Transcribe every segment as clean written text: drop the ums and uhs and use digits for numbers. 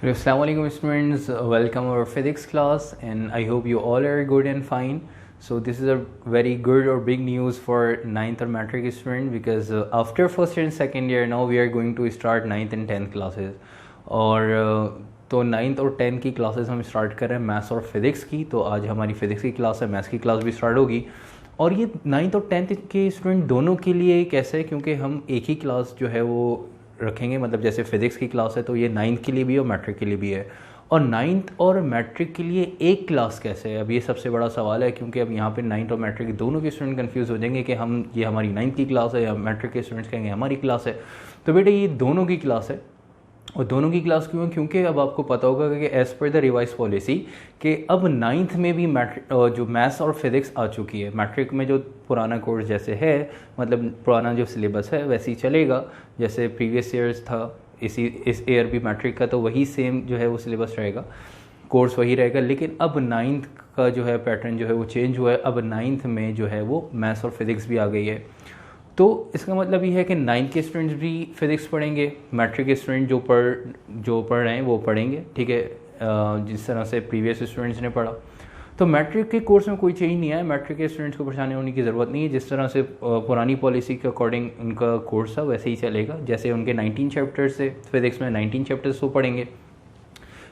Assalamualaikum students, welcome our physics class and I hope you all are good and fine. So this is a very good or big news for 9th or matric student because after first and second year now we are going to start 9th and 10th classes और तो 9th और 10th की classes हम start कर रहे हैं maths और physics की। तो आज हमारी फिज़िक्स की क्लास है, मैथ्स की क्लास भी स्टार्ट होगी और ये 9th और 10th के स्टूडेंट दोनों के लिए कैसे है, क्योंकि हम एक ही क्लास जो है वो रखेंगे। मतलब जैसे फिज़िक्स की क्लास है तो ये 9th के लिए भी है और मैट्रिक के लिए भी है, और 9th और मैट्रिक के लिए एक क्लास कैसे है, अब ये सबसे बड़ा सवाल है। क्योंकि अब यहाँ पे 9th और मैट्रिक दोनों के स्टूडेंट कंफ्यूज हो जाएंगे कि हम ये हमारी 9th की क्लास है या मैट्रिक के स्टूडेंट्स कहेंगे हमारी क्लास है। तो बेटे ये दोनों की क्लास है। और दोनों की क्लास क्यों है? क्योंकि अब आपको पता होगा कि as per the revise policy कि अब 9th में भी जो मैथ्स और फिज़िक्स आ चुकी है। मैट्रिक में जो पुराना कोर्स जैसे है, मतलब पुराना जो सिलेबस है वैसे ही चलेगा जैसे प्रीवियस ईयर्स था। इस ईयर भी मैट्रिक का तो वही सेम जो है वो सिलेबस रहेगा, कोर्स वही रहेगा। लेकिन अब 9th का जो है पैटर्न जो है वो चेंज हुआ है। अब 9th में जो है वो मैथ्स और फिज़िक्स भी आ गई है। तो इसका मतलब ये है कि 9th के स्टूडेंट्स भी फिज़िक्स पढ़ेंगे, मैट्रिक के स्टूडेंट जो पढ़ रहे हैं वो पढ़ेंगे, ठीक है, जिस तरह से प्रीवियस स्टूडेंट्स ने पढ़ा। तो मैट्रिक के कोर्स में कोई चेंज नहीं आया, मैट्रिक के स्टूडेंट्स को परेशानी होने की ज़रूरत नहीं है। जिस तरह से पुरानी पॉलिसी के अकॉर्डिंग उनका कोर्स था वैसे ही चलेगा। जैसे उनके 19 चैप्टर्स थे फिज़िक्स में, 19 चैप्टर्स वो पढ़ेंगे।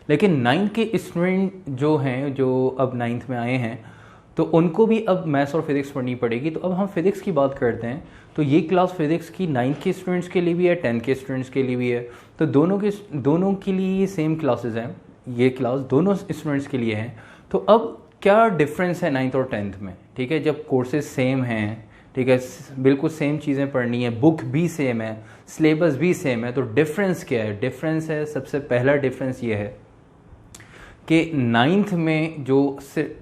लेकिन 9th के स्टूडेंट जो हैं, जो अब 9th में आए हैं, तो उनको भी अब मैथ्स और फिज़िक्स पढ़नी पड़ेगी। तो अब हम फिज़िक्स की बात करते हैं। तो ये क्लास फिज़िक्स की 9th के स्टूडेंट्स के लिए भी है, 10th के स्टूडेंट्स के लिए भी है। तो दोनों के लिए ये सेम क्लासेस हैं, ये क्लास दोनों स्टूडेंट्स के लिए हैं। तो अब क्या डिफरेंस है 9th और 10th में? ठीक है, जब कोर्सेज सेम हैं, ठीक है, बिल्कुल सेम चीज़ें पढ़नी है, बुक भी सेम है, सिलेबस भी सेम है, तो डिफरेंस क्या है? डिफरेंस है, सबसे पहला डिफरेंस ये है कि 9th में जो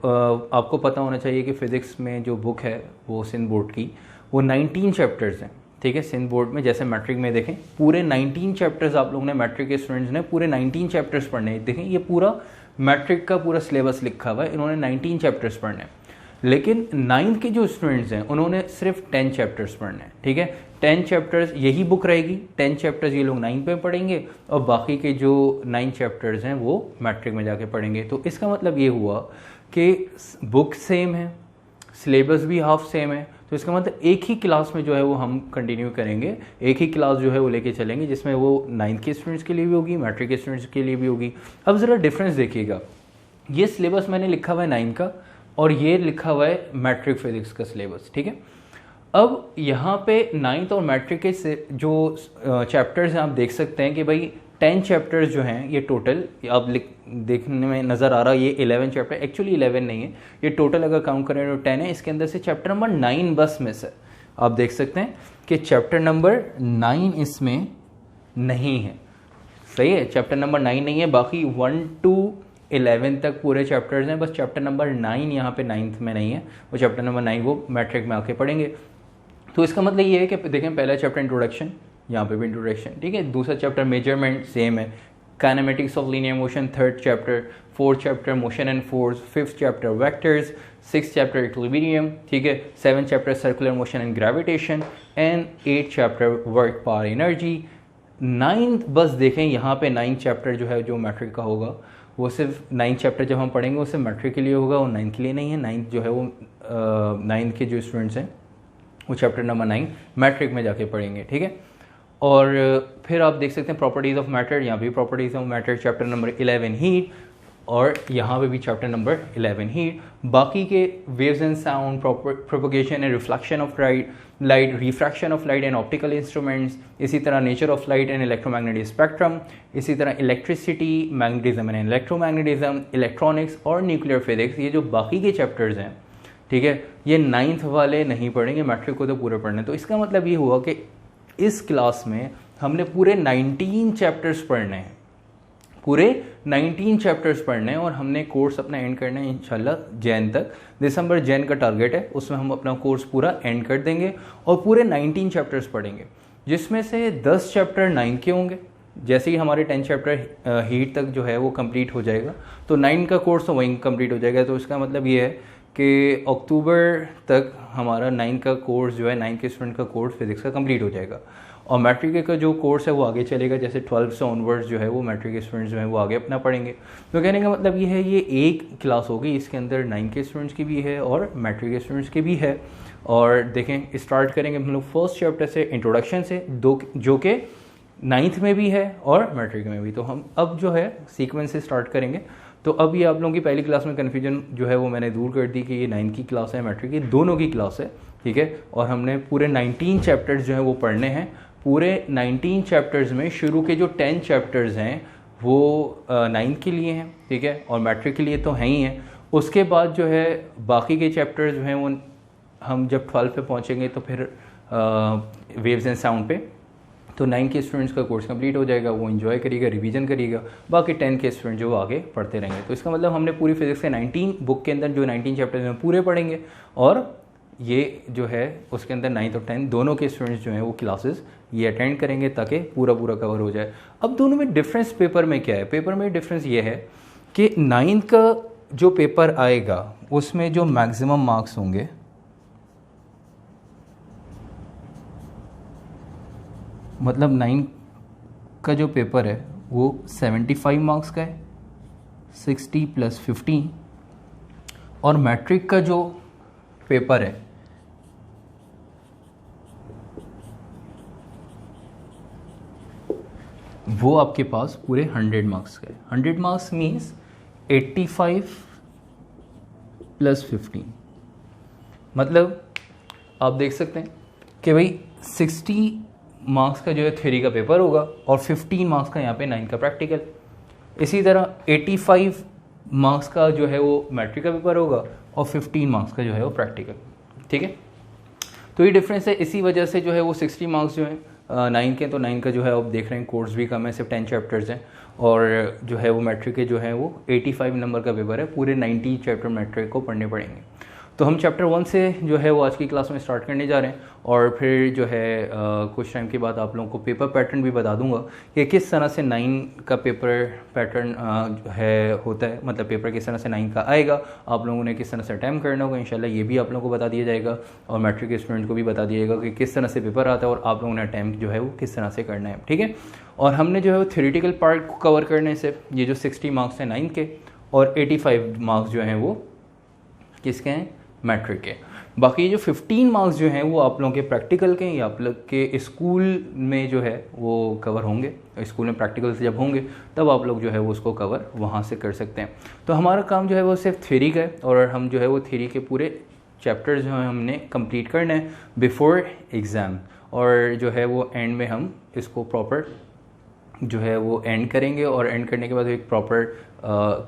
आपको पता होना चाहिए कि फ़िज़िक्स में जो बुक है वो सिंध बोर्ड की, वो 19 चैप्टर्स हैं। ठीक है, सिंध बोर्ड में जैसे मैट्रिक में देखें पूरे 19 चैप्टर्स आप लोगों ने, मैट्रिक के स्टूडेंट्स ने पूरे 19 चैप्टर्स पढ़ने हैं। देखें ये पूरा मैट्रिक का पूरा सिलेबस लिखा हुआ है, इन्होंने 19 चैप्टर्स पढ़ने हैं। लेकिन 9th के जो स्टूडेंट्स हैं उन्होंने सिर्फ 10 चैप्टर्स पढ़ने हैं। ठीक है, 10 चैप्टर्स यही बुक रहेगी, 10 चैप्टर्स ये लोग 9 पे पढ़ेंगे और बाकी के जो 9 चैप्टर्स हैं वो मैट्रिक में जाके पढ़ेंगे। तो इसका मतलब ये हुआ कि बुक सेम है, सिलेबस भी हाफ सेम है। तो इसका मतलब एक ही क्लास में जो है वो हम कंटिन्यू करेंगे, एक ही क्लास जो है वो लेके चलेंगे, जिसमें वो 9th के स्टूडेंट्स के लिए भी होगी, मैट्रिक के स्टूडेंट्स के लिए भी होगी। अब ज़रा डिफरेंस देखिएगा, ये सिलेबस मैंने लिखा हुआ है 9 का और ये लिखा हुआ है मैट्रिक फिज़िक्स का सिलेबस। ठीक है, अब यहाँ पे 9th और मैट्रिक के जो चैप्टर्स हैं आप देख सकते हैं कि भाई 10 चैप्टर्स जो हैं ये टोटल आप देखने में नज़र आ रहा है, ये 11 चैप्टर, एक्चुअली 11 नहीं है, ये टोटल अगर काउंट करें तो 10 है। इसके अंदर से चैप्टर नंबर 9 बस मिस है। आप देख सकते हैं कि चैप्टर नंबर 9 इसमें नहीं है। सही है, चैप्टर नंबर 9 नहीं है, बाकी 1 to 11 तक पूरे चैप्टर्स हैं। बस चैप्टर नंबर 9 यहाँ पे 9th में नहीं है, वो चैप्टर नंबर 9 वो मैट्रिक में आके पढ़ेंगे। तो इसका मतलब ये है कि देखें पहला चैप्टर इंट्रोडक्शन, यहाँ पे भी इंट्रोडक्शन, ठीक है। दूसरा चैप्टर मेजरमेंट सेम है, kinematics of linear motion third chapter, fourth chapter motion and force, fifth chapter vectors, six chapter equilibrium, ठीक है, seven chapter circular motion and gravitation and 8 chapter work power energy. 9th बस देखें यहाँ पे 9 chapter जो है जो मैट्रिक का होगा वो सिर्फ 9 चैप्टर जब हम पढ़ेंगे वो सिर्फ मैट्रिक के लिए होगा और 9th के लिए नहीं है। 9th जो है वो 9th के जो स्टूडेंट्स हैं वो चैप्टर नंबर 9 मैट्रिक में जाके पढ़ेंगे। ठीक है, और फिर आप देख सकते हैं प्रॉपर्टीज़ ऑफ मैटर, यहाँ भी properties of matter chapter number 11 heat, और यहाँ पे भी चैप्टर नंबर 11 हीट। बाकी के waves and sound, propagation and reflection of light, refraction of light and optical instruments, इसी तरह nature of light and electromagnetic spectrum, इसी तरह electricity, magnetism and electromagnetism, electronics और न्यूक्लियर फिजिक्स। ये जो बाकी के चैप्टर्स हैं, ठीक है, ये 9th वाले नहीं पढ़ेंगे, मैट्रिक को तो पूरे पढ़ने। तो इसका मतलब ये हुआ कि इस क्लास में हमने पूरे 19 चैप्टर्स पढ़ने हैं, पूरे 19 चैप्टर्स पढ़ने हैं और हमने कोर्स अपना एंड करना है इंशाल्लाह जैन तक। दिसंबर जैन का टारगेट है, उसमें हम अपना कोर्स पूरा एंड कर देंगे और पूरे 19 चैप्टर्स पढ़ेंगे, जिसमें से 10 चैप्टर 9 के होंगे। जैसे ही हमारे 10 चैप्टर हीट तक जो है वो कंप्लीट हो जाएगा तो 9 का कोर्स तो वहीं कंप्लीट हो जाएगा। तो इसका मतलब ये है कि अक्टूबर तक हमारा 9 का कोर्स जो है, 9 के स्टूडेंट का कोर्स फिज़िक्स का कंप्लीट हो जाएगा। और मैट्रिक का जो कोर्स है वो आगे चलेगा, जैसे 12 से ऑनवर्ड्स जो है वो मैट्रिक के स्टूडेंट्स जो है वो आगे अपना पढ़ेंगे। तो कहने का मतलब ये है, ये एक क्लास होगी, इसके अंदर 9 के स्टूडेंट्स की भी है और मैट्रिक के स्टूडेंट्स की भी है। और देखें स्टार्ट करेंगे हम लोग फर्स्ट चैप्टर से, इंट्रोडक्शन से, जो कि 9th में भी है और मैट्रिक में भी। तो हम अब जो है सीक्वेंस से स्टार्ट करेंगे। तो अब ये आप लोगों की पहली क्लास में कन्फ्यूजन जो है वो मैंने दूर कर दी कि ये 9th की क्लास है, मैट्रिक की, दोनों की क्लास है, ठीक है। और हमने पूरे 19 चैप्टर्स जो है वो पढ़ने हैं। पूरे 19 चैप्टर्स में शुरू के जो 10 चैप्टर्स हैं वो 9th के लिए हैं, ठीक है, और मैट्रिक के लिए तो हैं ही हैं। उसके बाद जो है बाकी के चैप्टर्स जो हैं वो हम जब 12 पे पहुँचेंगे तो फिर वेव्स एंड साउंड पे, तो 9 के स्टूडेंट्स का कोर्स कंप्लीट हो जाएगा, वो एंजॉय करिएगा, रिवीजन करिएगा। बाकी 10 के स्टूडेंट जो आगे पढ़ते रहेंगे। तो इसका मतलब हमने पूरी फिजिक्स के 19 बुक के अंदर जो 19 चैप्टर्स हैं पूरे पढ़ेंगे, और ये जो है उसके अंदर 9th और 10th दोनों के स्टूडेंट्स जो हैं वो क्लासेस ये अटेंड करेंगे ताकि पूरा कवर हो जाए। अब दोनों में डिफरेंस पेपर में क्या है? पेपर में डिफरेंस ये है कि 9th का जो पेपर आएगा उसमें जो मैक्सिमम मार्क्स होंगे, मतलब 9 का जो पेपर है वो 75 मार्क्स का है, 60 + 15। और मैट्रिक का जो पेपर है वो आपके पास पूरे 100 मार्क्स का है। 100 मार्क्स मीन्स 85 + 15। मतलब आप देख सकते हैं कि भाई 60 मार्क्स का जो है थ्योरी का पेपर होगा और 15 मार्क्स का यहाँ पे 9 का प्रैक्टिकल। इसी तरह 85 मार्क्स का जो है वो मैट्रिक का पेपर होगा और 15 मार्क्स का जो है वो प्रैक्टिकल, ठीक है। तो ये डिफरेंस है। इसी वजह से जो है वो 60 मार्क्स जो है 9 के, तो 9 का जो है आप देख रहे हैं कोर्स भी कम है, सिर्फ 10 चैप्टर्स हैं। और जो है वो मैट्रिक के जो है वो 85 नंबर का पेपर है, पूरे 90 चैप्टर मैट्रिक को पढ़ने पड़ेंगे। तो हम चैप्टर 1 से जो है वो आज की क्लास में स्टार्ट करने जा रहे हैं, और फिर जो है कुछ टाइम के बाद आप लोगों को पेपर पैटर्न भी बता दूंगा कि किस तरह से 9 का पेपर पैटर्न होता है, मतलब पेपर किस तरह से 9 का आएगा, आप लोगों ने किस तरह से अटैम्प्ट करना होगा, इंशाल्लाह ये भी आप लोगों को बता दिया जाएगा। और मैट्रिक के स्टूडेंट को भी बता दिया जाएगा कि किस तरह से पेपर आता है और आप लोगों ने अटैम्प्ट जो है वो किस तरह से करना है, ठीक है। और हमने जो है वो थ्योरेटिकल पार्ट को कवर करने से ये जो 60 मार्क्स हैं 9 के और 85 मार्क्स जो हैं वो किसके हैं? मैट्रिक के। बाकी जो 15 मार्क्स जो हैं वो आप लोगों के प्रैक्टिकल के या आप लोग के स्कूल में जो है वो कवर होंगे। स्कूल में प्रैक्टिकल से जब होंगे तब आप लोग जो है वो उसको कवर वहाँ से कर सकते हैं। तो हमारा काम जो है वो सिर्फ थ्योरी का है, और हम जो है वो थ्योरी के पूरे चैप्टर्स जो हैं हमने कंप्लीट करना है बिफोर एग्ज़ाम, और जो है वो एंड में हम इसको प्रॉपर जो है वो एंड करेंगे। और एंड करने के बाद एक प्रॉपर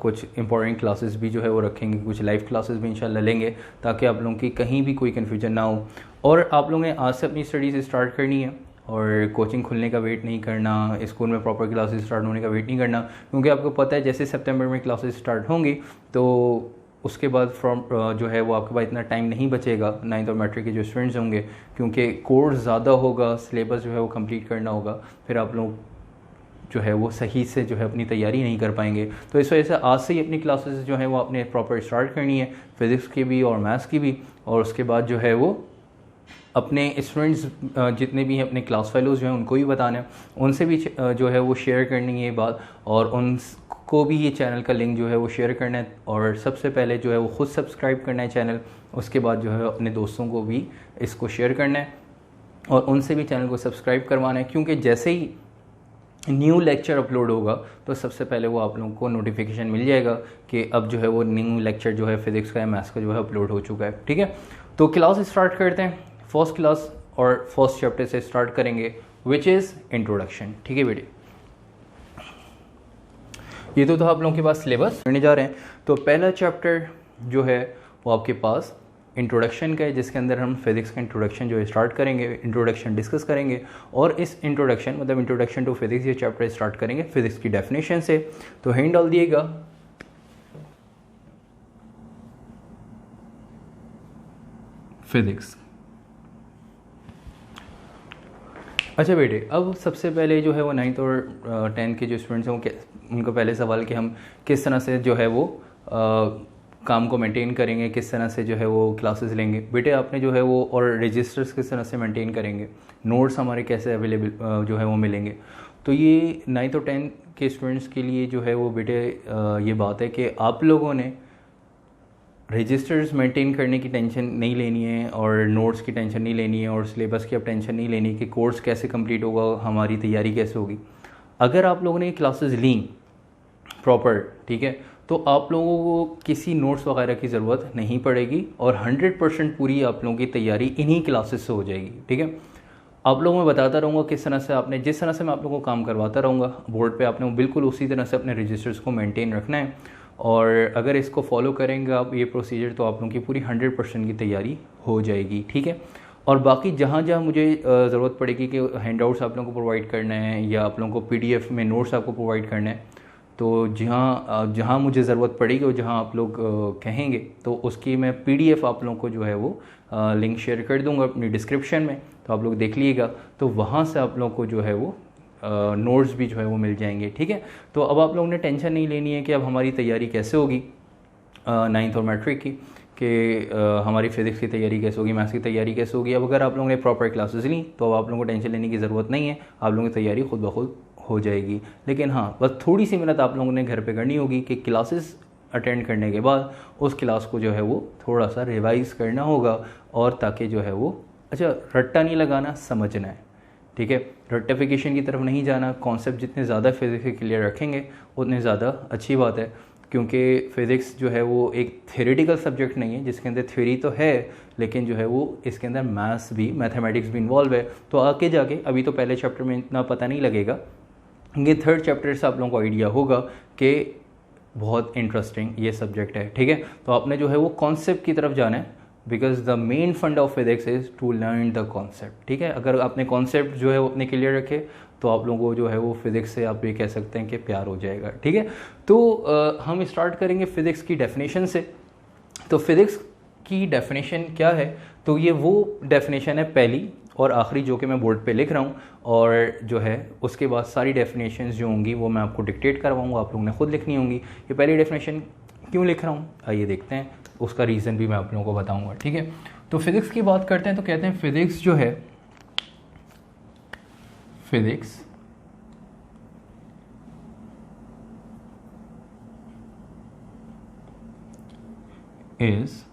कुछ इंपॉर्टेंट क्लासेस भी जो है वो रखेंगे, कुछ लाइव क्लासेस भी इंशाल्लाह लेंगे, ताकि आप लोगों की कहीं भी कोई कन्फ्यूजन ना हो। और आप लोगों ने आज से अपनी स्टडीज़ स्टार्ट करनी है, और कोचिंग खुलने का वेट नहीं करना, स्कूल में प्रॉपर क्लासेस स्टार्ट होने का वेट नहीं करना, क्योंकि आपको पता है जैसे सितंबर में क्लासेस स्टार्ट होंगी तो उसके बाद फ्रॉम जो है वो आपके पास इतना टाइम नहीं बचेगा 9th और मैट्रिक के जो स्टूडेंट्स होंगे, क्योंकि कोर्स ज़्यादा होगा, सिलेबस जो है वो कंप्लीट करना होगा, फिर आप लोग जो है वो सही से जो है अपनी तैयारी नहीं कर पाएंगे। तो इस वजह से आज से ही अपनी क्लासेस जो है वो आपने प्रॉपर स्टार्ट करनी है, फिज़िक्स की भी और मैथ्स की भी। और उसके बाद जो है वो अपने स्टूडेंट्स जितने भी हैं, अपने क्लास फेलोज़ जो हैं उनको भी बताना है, उनसे भी जो है वो शेयर करनी है ये बात, और उनको भी ये चैनल का लिंक जो है वो शेयर करना है। और सबसे पहले जो है वो ख़ुद सब्सक्राइब करना है चैनल, उसके बाद जो है अपने दोस्तों को भी इसको शेयर करना है और उनसे भी चैनल को सब्सक्राइब करवाना है, क्योंकि जैसे ही न्यू लेक्चर अपलोड होगा तो सबसे पहले वो आप लोगों को नोटिफिकेशन मिल जाएगा कि अब जो है वो न्यू लेक्चर जो है फिजिक्स का या मैथ्स का जो है अपलोड हो चुका है, ठीक है। तो क्लास स्टार्ट करते हैं। फर्स्ट क्लास और फर्स्ट चैप्टर से स्टार्ट करेंगे, विच इज़ इंट्रोडक्शन, ठीक है बेटे। ये तो था आप लोगों के पास सिलेबस करने जा रहे हैं। तो पहला चैप्टर जो है वो आपके पास इंट्रोडक्शन का है, जिसके अंदर हम फिज़िक्स का इंट्रोडक्शन जो है स्टार्ट करेंगे, इंट्रोडक्शन डिस्कस करेंगे। और इस इंट्रोडक्शन मतलब इंट्रोडक्शन टू फिज़िक्स ये चैप्टर स्टार्ट करेंगे फिज़िक्स की डेफिनेशन से। तो हिंट डाल दिएगा फिज़िक्स। अच्छा बेटे, अब सबसे पहले जो है वो 9th और 10th के जो स्टूडेंट्स हैं वो उनका पहले सवाल कि हम किस तरह से जो है वो काम को मेंटेन करेंगे, किस तरह से जो है वो क्लासेस लेंगे बेटे आपने जो है वो, और रजिस्टर्स किस तरह से मेंटेन करेंगे, नोट्स हमारे कैसे अवेलेबल जो है वो मिलेंगे। तो ये 9th और 10th के स्टूडेंट्स के लिए जो है वो बेटे ये बात है कि आप लोगों ने रजिस्टर्स मेंटेन करने की टेंशन नहीं लेनी है, और नोट्स की टेंशन नहीं लेनी है, और सिलेबस की अब टेंशन नहीं लेनी कि कोर्स कैसे कंप्लीट होगा, हमारी तैयारी कैसे होगी। अगर आप लोगों ने क्लासेस ली प्रॉपर, ठीक है, तो आप लोगों को किसी नोट्स वगैरह की ज़रूरत नहीं पड़ेगी, और 100% पूरी आप लोगों की तैयारी इन्हीं क्लासेस से हो जाएगी। ठीक है, आप लोगों में बताता रहूँगा किस तरह से आपने, जिस तरह से मैं आप लोगों को काम करवाता रहूँगा बोर्ड पे, आपने बिल्कुल उसी तरह से अपने रजिस्टर्स को मेंटेन रखना है, और अगर इसको फॉलो करेंगे आप ये प्रोसीजर, तो आप लोगों की पूरी 100% की तैयारी हो जाएगी। ठीक है, और बाकी जहाँ जहाँ मुझे ज़रूरत पड़ेगी कि हैंडआउट्स आप लोगों को प्रोवाइड करना है, या आप लोगों को PDF में नोट्स आपको प्रोवाइड करना है, तो जहाँ मुझे ज़रूरत पड़ेगी और जहाँ आप लोग कहेंगे, तो उसकी मैं PDF आप लोगों को जो है वो लिंक शेयर कर दूंगा अपनी डिस्क्रिप्शन में, तो आप लोग देख लीजिएगा, तो वहाँ से आप लोगों को जो है वो नोट्स भी जो है वो मिल जाएंगे। ठीक है, तो अब आप लोगों ने टेंशन नहीं लेनी है कि अब हमारी तैयारी कैसे होगी 9th और मैट्रिक की, कि हमारी फिज़िक्स की तैयारी कैसे होगी, मैथ्स की तैयारी कैसे होगी। अब अगर आप लोगों ने प्रॉपर क्लासेस ली, तो अब आप लोगों को टेंशन लेने की ज़रूरत नहीं है, आप लोगों की तैयारी खुद ब खुद हो जाएगी। लेकिन हाँ, बस थोड़ी सी मेहनत आप लोगों ने घर पे करनी होगी कि क्लासेस अटेंड करने के बाद उस क्लास को जो है वो थोड़ा सा रिवाइज़ करना होगा, और ताकि जो है वो रट्टा नहीं लगाना, समझना है। ठीक है, रट्टिफिकेशन की तरफ नहीं जाना, कॉन्सेप्ट जितने ज़्यादा फिज़िक्स के क्लियर रखेंगे उतने ज़्यादा अच्छी बात है, क्योंकि फ़िज़िक्स जो है वो एक थ्योरेटिकल सब्जेक्ट नहीं है जिसके अंदर थ्योरी तो है, लेकिन जो है वो इसके अंदर मैथ्स भी, मैथमेटिक्स भी इन्वॉल्व है। तो आगे जाके, अभी तो पहले चैप्टर में इतना पता नहीं लगेगा, ये 3rd चैप्टर से आप लोगों को आइडिया होगा कि बहुत इंटरेस्टिंग ये सब्जेक्ट है। ठीक है, तो आपने जो है वो कॉन्सेप्ट की तरफ जाना है, because the main fund of physics is to learn the concept. ठीक है, अगर आपने कॉन्सेप्ट जो है वो अपने क्लियर रखे, तो आप लोगों को जो है वो फिज़िक्स से आप ये कह सकते हैं कि प्यार हो जाएगा। ठीक है, तो हम स्टार्ट करेंगे फ़िज़िक्स की डेफिनेशन से। तो फिज़िक्स की डेफिनेशन क्या है, तो ये वो डेफिनेशन है पहली और आखिरी जो कि मैं बोर्ड पे लिख रहा हूँ, और जो है उसके बाद सारी डेफिनेशंस जो होंगी वो मैं आपको डिक्टेट करवाऊँगा, आप लोगों ने खुद लिखनी होंगी। ये पहली डेफिनेशन क्यों लिख रहा हूँ, आइए देखते हैं, उसका रीज़न भी मैं आप लोगों को बताऊँगा। ठीक है, तो फिज़िक्स की बात करते हैं, तो कहते हैं फिज़िक्स जो है, physics is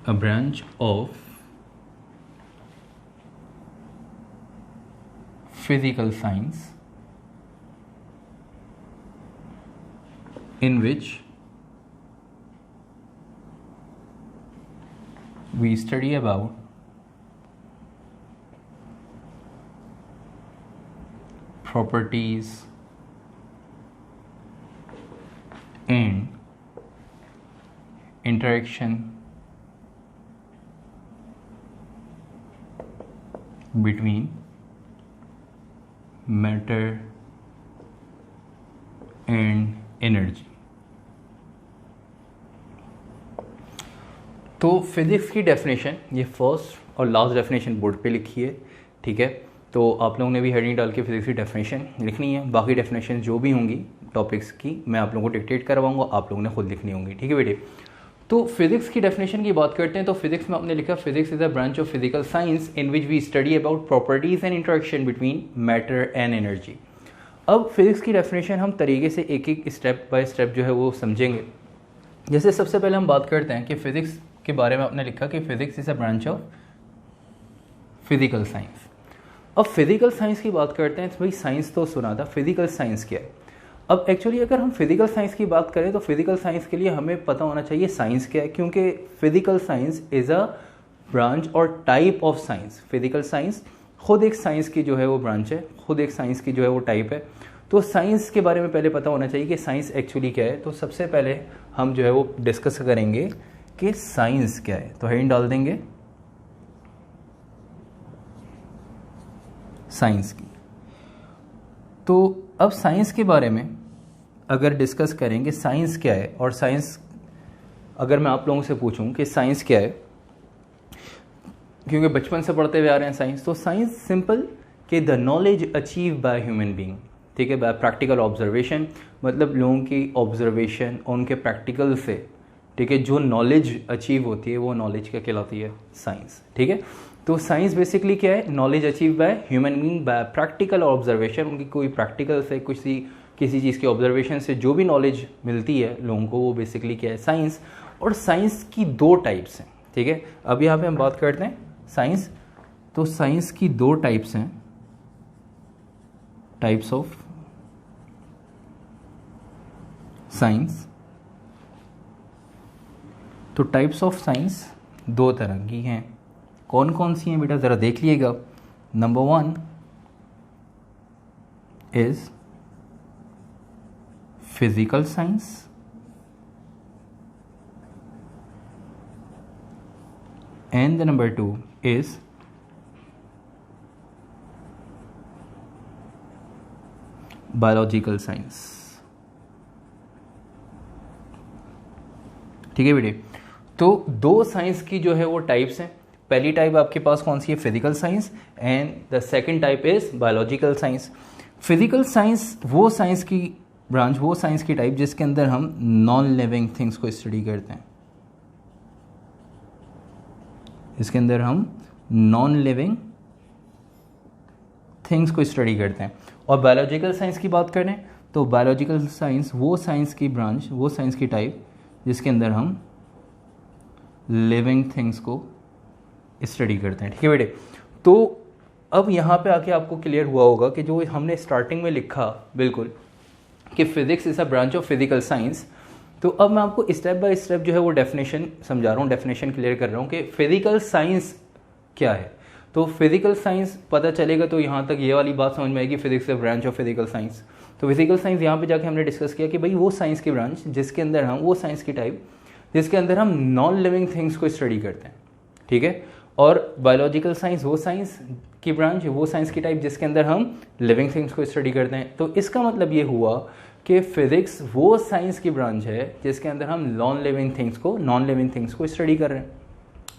a branch of physical science in which we study about properties and interaction between matter and energy। तो फिज़िक्स की डेफिनेशन ये फर्स्ट और लास्ट डेफिनेशन बोर्ड पे लिखी है। ठीक है, तो आप लोगों ने भी हेडिंग डाल के फिज़िक्स की डेफिनेशन लिखनी है, बाकी डेफिनेशन जो भी होंगी टॉपिक्स की मैं आप लोगों को डिक्टेट करवाऊंगा, आप लोगों ने खुद लिखनी होंगी। ठीक है बेटे, तो फिज़िक्स की डेफिनेशन की बात करते हैं। तो फिज़िक्स में आपने लिखा, physics is a branch of physical science in which we study about properties and interaction between matter and energy. अब फिज़िक्स की डेफिनेशन हम तरीके से एक एक स्टेप बाय स्टेप जो है वो समझेंगे। जैसे सबसे पहले हम बात करते हैं कि फ़िज़िक्स के बारे में आपने लिखा कि physics is a branch of physical science. अब फिजिकल साइंस की बात करते हैं, तो भाई साइंस तो सुना था, फिजिकल साइंस क्या है। अब एक्चुअली अगर हम फिजिकल साइंस की बात करें, तो फिजिकल साइंस के लिए हमें पता होना चाहिए साइंस क्या है, क्योंकि physical science is a branch और type of science. Physical science खुद एक साइंस की जो है वो ब्रांच है, खुद एक साइंस की जो है वो टाइप है। तो साइंस के बारे में पहले पता होना चाहिए कि साइंस एक्चुअली क्या है। तो सबसे पहले हम जो है वो डिस्कस करेंगे कि साइंस क्या है। तो हेडिंग डाल देंगे साइंस की। तो अब साइंस के बारे में अगर डिस्कस करेंगे साइंस क्या है, और साइंस अगर मैं आप लोगों से पूछूं कि साइंस क्या है, क्योंकि बचपन से पढ़ते हुए आ रहे हैं साइंस, तो साइंस सिंपल कि the knowledge achieve by human being. ठीक है, बाय प्रैक्टिकल ऑब्जर्वेशन, मतलब लोगों की ऑब्जर्वेशन और उनके प्रैक्टिकल से, ठीक है, जो नॉलेज अचीव होती है वो नॉलेज क्या कहलाती है, साइंस। ठीक है, तो साइंस बेसिकली क्या है, knowledge achieve by human being by practical observation, उनकी कोई प्रैक्टिकल से किसी चीज़ के ऑब्जर्वेशन से जो भी नॉलेज मिलती है लोगों को, वो बेसिकली क्या है, साइंस। और साइंस की दो टाइप्स हैं, ठीक है। अब यहाँ पे हम बात करते हैं साइंस, तो साइंस की दो टाइप्स हैं, टाइप्स ऑफ साइंस। तो टाइप्स ऑफ साइंस दो तरह की हैं, कौन कौन सी हैं बेटा ज़रा देख लीजिएगा। Number 1 is physical science, and the number 2 is biological science. ठीक है बेटे, तो दो साइंस की जो है वो टाइप्स हैं। पहली टाइप आपके पास कौन सी है, physical science, and the second type is biological science. Physical science वो साइंस की ब्रांच, वो साइंस की टाइप जिसके अंदर हम नॉन लिविंग थिंग्स को स्टडी करते हैं, इसके अंदर हम नॉन लिविंग थिंग्स को स्टडी करते हैं। और बायोलॉजिकल साइंस की बात करें तो बायोलॉजिकल साइंस वो साइंस की ब्रांच, वो साइंस की टाइप जिसके अंदर हम लिविंग थिंग्स को स्टडी करते हैं। ठीक है बेटे, तो अब यहाँ पे आके आपको क्लियर हुआ होगा कि जो हमने स्टार्टिंग में लिखा बिल्कुल कि physics is a branch of physical science, तो अब मैं आपको स्टेप बाय स्टेप जो है वो डेफिनेशन समझा रहा हूँ, डेफिनेशन क्लियर कर रहा हूँ कि फिजिकल साइंस क्या है। तो फिजिकल साइंस पता चलेगा तो यहाँ तक ये वाली बात समझ में आएगी, physics is a branch of physical science. तो फिजिकल साइंस यहाँ पे जाके हमने डिस्कस किया कि भाई वो साइंस की ब्रांच जिसके अंदर हम, वो साइंस की टाइप जिसके अंदर हम नॉन लिविंग थिंग्स को स्टडी करते हैं। ठीक है, और बायोलॉजिकल साइंस वो साइंस की ब्रांच, वो साइंस की टाइप जिसके अंदर हम लिविंग थिंग्स को स्टडी करते हैं। तो इसका मतलब ये हुआ कि फिजिक्स वो साइंस की ब्रांच है जिसके अंदर हम नॉन लिविंग थिंग्स को स्टडी कर रहे हैं।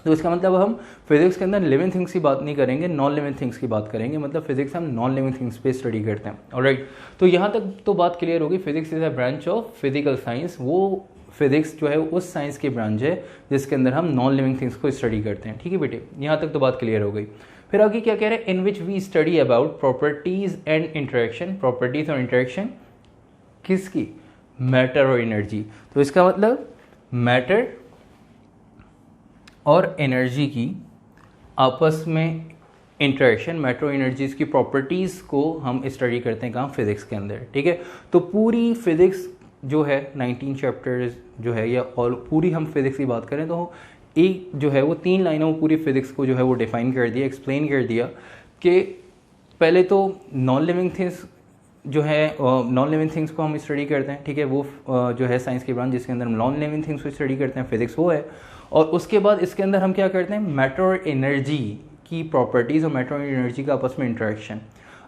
तो इसका मतलब हम फिजिक्स के अंदर लिविंग थिंग्स की बात नहीं करेंगे, नॉन लिविंग थिंग्स की बात करेंगे, मतलब फिजिक्स हम नॉन लिविंग थिंग्स पे स्टडी करते हैं। ऑलराइट, तो यहाँ तक तो बात क्लियर होगी, physics is a branch of physical science, वो फिजिक्स जो है उस साइंस की ब्रांच है जिसके अंदर हम नॉन लिविंग थिंग्स को स्टडी करते हैं। ठीक है बेटे, यहाँ तक तो बात क्लियर हो गई। फिर आगे क्या कह रहे हैं, in which we study about properties and interaction, properties और इंटरेक्शन किसकी, मैटर और एनर्जी। तो इसका मतलब मैटर और एनर्जी की आपस में इंटरेक्शन, मैटर और एनर्जीज की प्रॉपर्टीज़ को हम स्टडी करते हैं कहाँ, फिजिक्स के अंदर। ठीक है, तो पूरी फिजिक्स जो है 19 चैप्टर्स जो है, या और पूरी हम फिजिक्स की बात करें तो एक जो है वो 3 लाइनों में पूरी फिजिक्स को जो है वो डिफाइन कर दिया, एक्सप्लेन कर दिया कि पहले तो नॉन लिविंग थिंग्स जो है, नॉन लिविंग थिंग्स को हम स्टडी करते हैं। ठीक है, वो जो है साइंस की ब्रांच जिसके अंदर हम नॉन लिविंग थिंग्स को स्टडी करते हैं, फिजिक्स वो है। और उसके बाद इसके अंदर हम क्या करते हैं, मैटर और एनर्जी की प्रॉपर्टीज़ और मैटर और एनर्जी का आपस में इंटरेक्शन।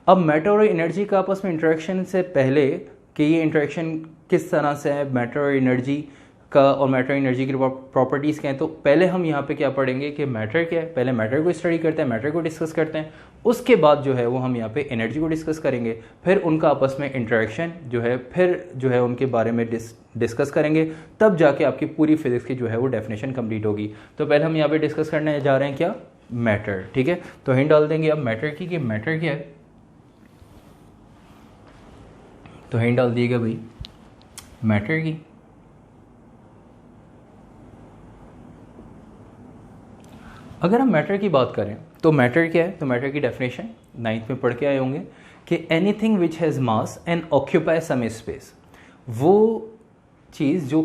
अब मैटर और एनर्जी का आपस में इंटरेक्शन से पहले कि ये इंटरेक्शन किस तरह से है, मैटर और एनर्जी का और मैटर एनर्जी की प्रॉपर्टीज़ क्या हैं, तो पहले हम यहाँ पे क्या पढ़ेंगे कि मैटर क्या है, पहले मैटर को स्टडी करते हैं, मैटर को डिस्कस करते हैं, उसके बाद जो है वो हम यहाँ पे एनर्जी को डिस्कस करेंगे, फिर उनका आपस में इंटरेक्शन जो है, फिर जो है उनके बारे में डिस्कस करेंगे, तब जाके आपकी पूरी फिजिक्स की जो है वो डेफिनेशन कंप्लीट होगी। तो पहले हम यहाँ पे डिस्कस करने जा रहे हैं क्या, मैटर। ठीक है, तो हिंट डाल देंगे अब मैटर की कि मैटर क्या है। तो हिंट डाल दिएगा भाई मैटर की। अगर हम मैटर की बात करें तो मैटर क्या है, तो मैटर की डेफिनेशन 9th में पढ़ के आए होंगे कि anything which has mass and occupy some space, वो चीज़ जो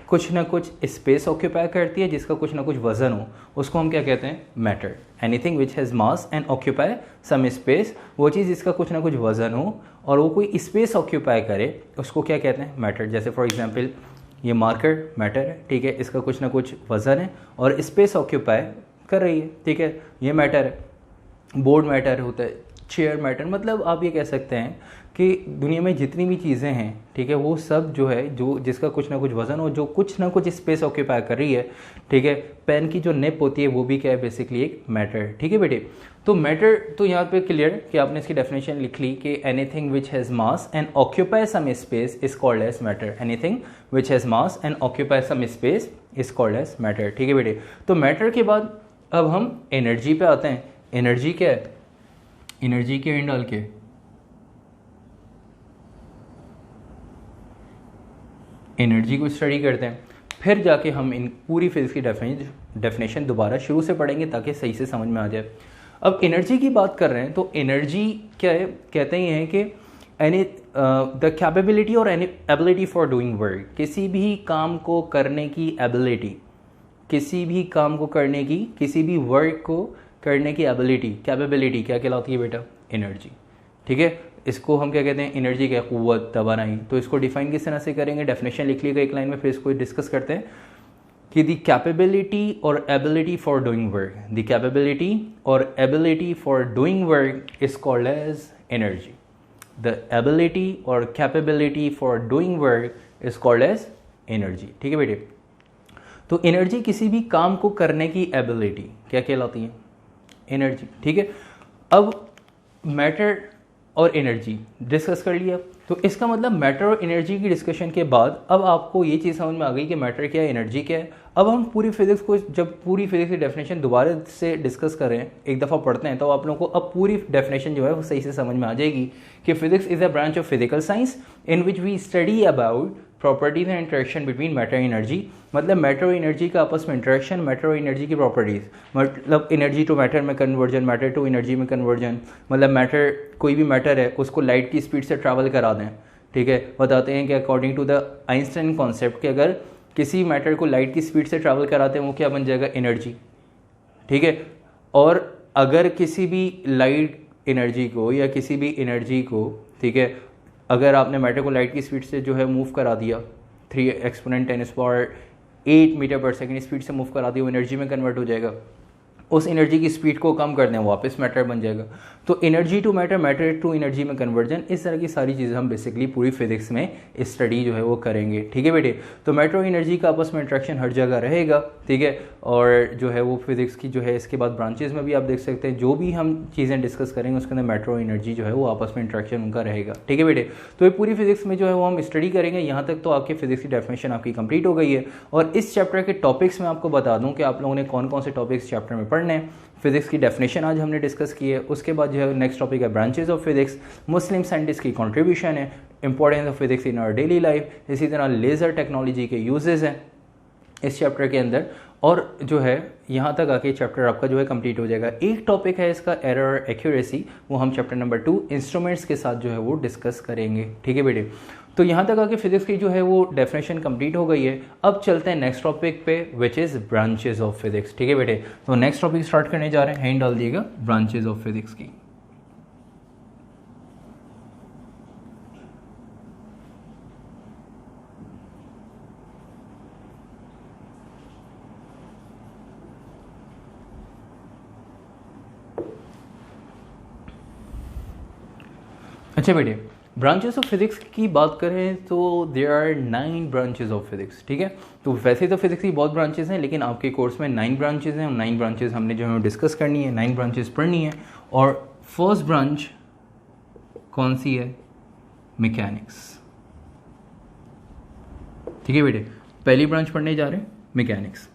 कुछ ना कुछ स्पेस ऑक्यूपाई करती है, जिसका कुछ ना कुछ वजन हो, उसको हम क्या कहते हैं, matter. Anything which has mass and occupy some space, वो चीज़ जिसका कुछ ना कुछ वजन हो और वो कोई स्पेस ऑक्यूपाई करे, उसको क्या कहते हैं, मैटर। जैसे फॉर एग्जांपल ये मार्कर मैटर है, ठीक है, इसका कुछ ना कुछ वजन है और स्पेस ऑक्यूपाई कर रही है, ठीक है, ये मैटर है। बोर्ड मैटर होता है, शेयर मैटर, मतलब आप ये कह सकते हैं कि दुनिया में जितनी भी चीज़ें हैं, ठीक है, वो सब जो है, जो जिसका कुछ ना कुछ वजन हो, जो कुछ ना कुछ स्पेस ऑक्यूपाई कर रही है, ठीक है, पेन की जो निप होती है वो भी क्या है, बेसिकली एक मैटर। ठीक है बेटे, तो मैटर तो यहाँ पे क्लियर कि आपने इसकी डेफिनेशन लिख ली कि anything which has mass and occupy some space is called as matter. Anything which has mass and occupy some space is called as matter. ठीक है बेटे, तो मैटर के बाद अब हम एनर्जी पे आते हैं। एनर्जी क्या है, एनर्जी के एंड डाल के एनर्जी को स्टडी करते हैं, फिर जाके हम इन पूरी फिजिक्स की डेफिनेशन दोबारा शुरू से पढ़ेंगे ताकि सही से समझ में आ जाए। अब एनर्जी की बात कर रहे हैं तो एनर्जी क्या है, कहते ही हैं कि एनी द कैपेबिलिटी और any ability for doing work, किसी भी काम को करने की एबिलिटी, किसी भी काम को करने की, किसी भी वर्क को करने की एबिलिटी, कैपेबिलिटी क्या कहलाती है बेटा, एनर्जी। ठीक है, इसको हम क्या कहते हैं, एनर्जी क्या, कुव्वत, तवानाई। तो इसको डिफाइन किस तरह से करेंगे, डेफिनेशन लिख लीजिएगा एक लाइन में, फिर इसको डिस्कस करते हैं कि द कैपेबिलिटी और ability for doing work, the capability और ability for doing work is called as energy. The ability और capability for doing work is called as energy. ठीक है बेटे, तो एनर्जी किसी भी काम को करने की एबिलिटी क्या कहलाती है, एनर्जी। ठीक है, अब मैटर और एनर्जी डिस्कस कर लिया, तो इसका मतलब मैटर और एनर्जी की डिस्कशन के बाद अब आपको ये चीज़ समझ में आ गई कि मैटर क्या है, एनर्जी क्या है। अब हम पूरी फिजिक्स को, जब पूरी फिजिक्स की डेफिनेशन दोबारा से डिस्कस करें, एक दफ़ा पढ़ते हैं, तो आप लोगों को अब पूरी डेफिनेशन जो है वो सही से समझ में आ जाएगी कि physics is a branch of physical science in which we study about properties and interaction between matter and energy. मतलब मैटर और एनर्जी का आपस में इंटरेक्शन, मैटर और एनर्जी की प्रॉपर्टीज़, मतलब एनर्जी टू मैटर में कन्वर्जन, मैटर टू एनर्जी में कन्वर्जन। मतलब मैटर, कोई भी मैटर है उसको लाइट की स्पीड से ट्रैवल करा दें, ठीक है, बताते हैं कि according to the Einstein concept कि अगर किसी मैटर को लाइट की स्पीड से ट्रैवल कराते हैं वो क्या बन जाएगा, एनर्जी। ठीक है, और अगर किसी भी लाइट एनर्जी को या किसी भी एनर्जी को, ठीक है, अगर आपने मैटर को लाइट की स्पीड से जो है मूव करा दिया, 3 एक्सपोनेंट 10⁸ मीटर पर सेकेंड स्पीड से मूव करा दिया, वो एनर्जी में कन्वर्ट हो जाएगा। उस एनर्जी की स्पीड को कम कर दें, वापस मैटर बन जाएगा। तो energy to matter, matter to energy में कन्वर्जन, इस तरह की सारी चीज़ें हम बेसिकली पूरी फिजिक्स में स्टडी जो है वो करेंगे। ठीक है बेटे, तो मैटर और एनर्जी का आपस में इंट्रैक्शन हर जगह रहेगा। ठीक है, और जो है वो फिजिक्स की जो है इसके बाद ब्रांचेज में भी आप देख सकते हैं, जो भी हम चीज़ें डिस्कस करेंगे उसके अंदर मैटर और एनर्जी जो है वो आपस में इंट्रैक्शन उनका रहेगा। ठीक है बेटे, तो ये पूरी फिजिक्स में जो है वो हम स्टडी करेंगे। यहाँ तक तो आपकी फिजिक्स की डेफिनेशन आपकी कंप्लीट हो गई है। और इस चैप्टर के टॉपिक्स में आपको बता दूँ कि आप लोगों ने कौन कौन से टॉपिक्स चैप्टर में पढ़ने हैं। फिजिक्स की डेफिनेशन आज हमने डिस्कस की है, उसके बाद जो है नेक्स्ट टॉपिक है branches of physics, Muslim scientist की कंट्रीब्यूशन है, importance of physics in our daily life, इसी तरह लेज़र टेक्नोलॉजी के यूजेस हैं इस चैप्टर के अंदर। और जो है यहाँ तक आके चैप्टर आपका जो है कंप्लीट हो जाएगा। एक टॉपिक है इसका एरर एक्यूरेसी, वो हम चैप्टर नंबर 2 इंस्ट्रूमेंट्स के साथ जो है वो डिस्कस करेंगे। ठीक है बेटे, तो यहाँ तक आके फिजिक्स की जो है वो डेफिनेशन कंप्लीट हो गई है। अब चलते हैं नेक्स्ट टॉपिक पे, which is branches of physics. ठीक है बेटे, तो नेक्स्ट टॉपिक स्टार्ट करने जा रहे हैं, हैंड डाल दिएगा ब्रांचेज ऑफ फिजिक्स की। अच्छा बेटे, ब्रांचेस ऑफ फिजिक्स की बात करें तो there are 9 branches of physics. ठीक है, तो वैसे तो फिजिक्स की बहुत ब्रांचेस हैं, लेकिन आपके कोर्स में 9 ब्रांचेस हैं, और 9 ब्रांचेस हमने जो है डिस्कस करनी है, 9 ब्रांचेस पढ़नी है। और फर्स्ट ब्रांच कौन सी है, मैकेनिक्स। ठीक है बेटे, पहली ब्रांच पढ़ने जा रहे हैं मैकेनिक्स।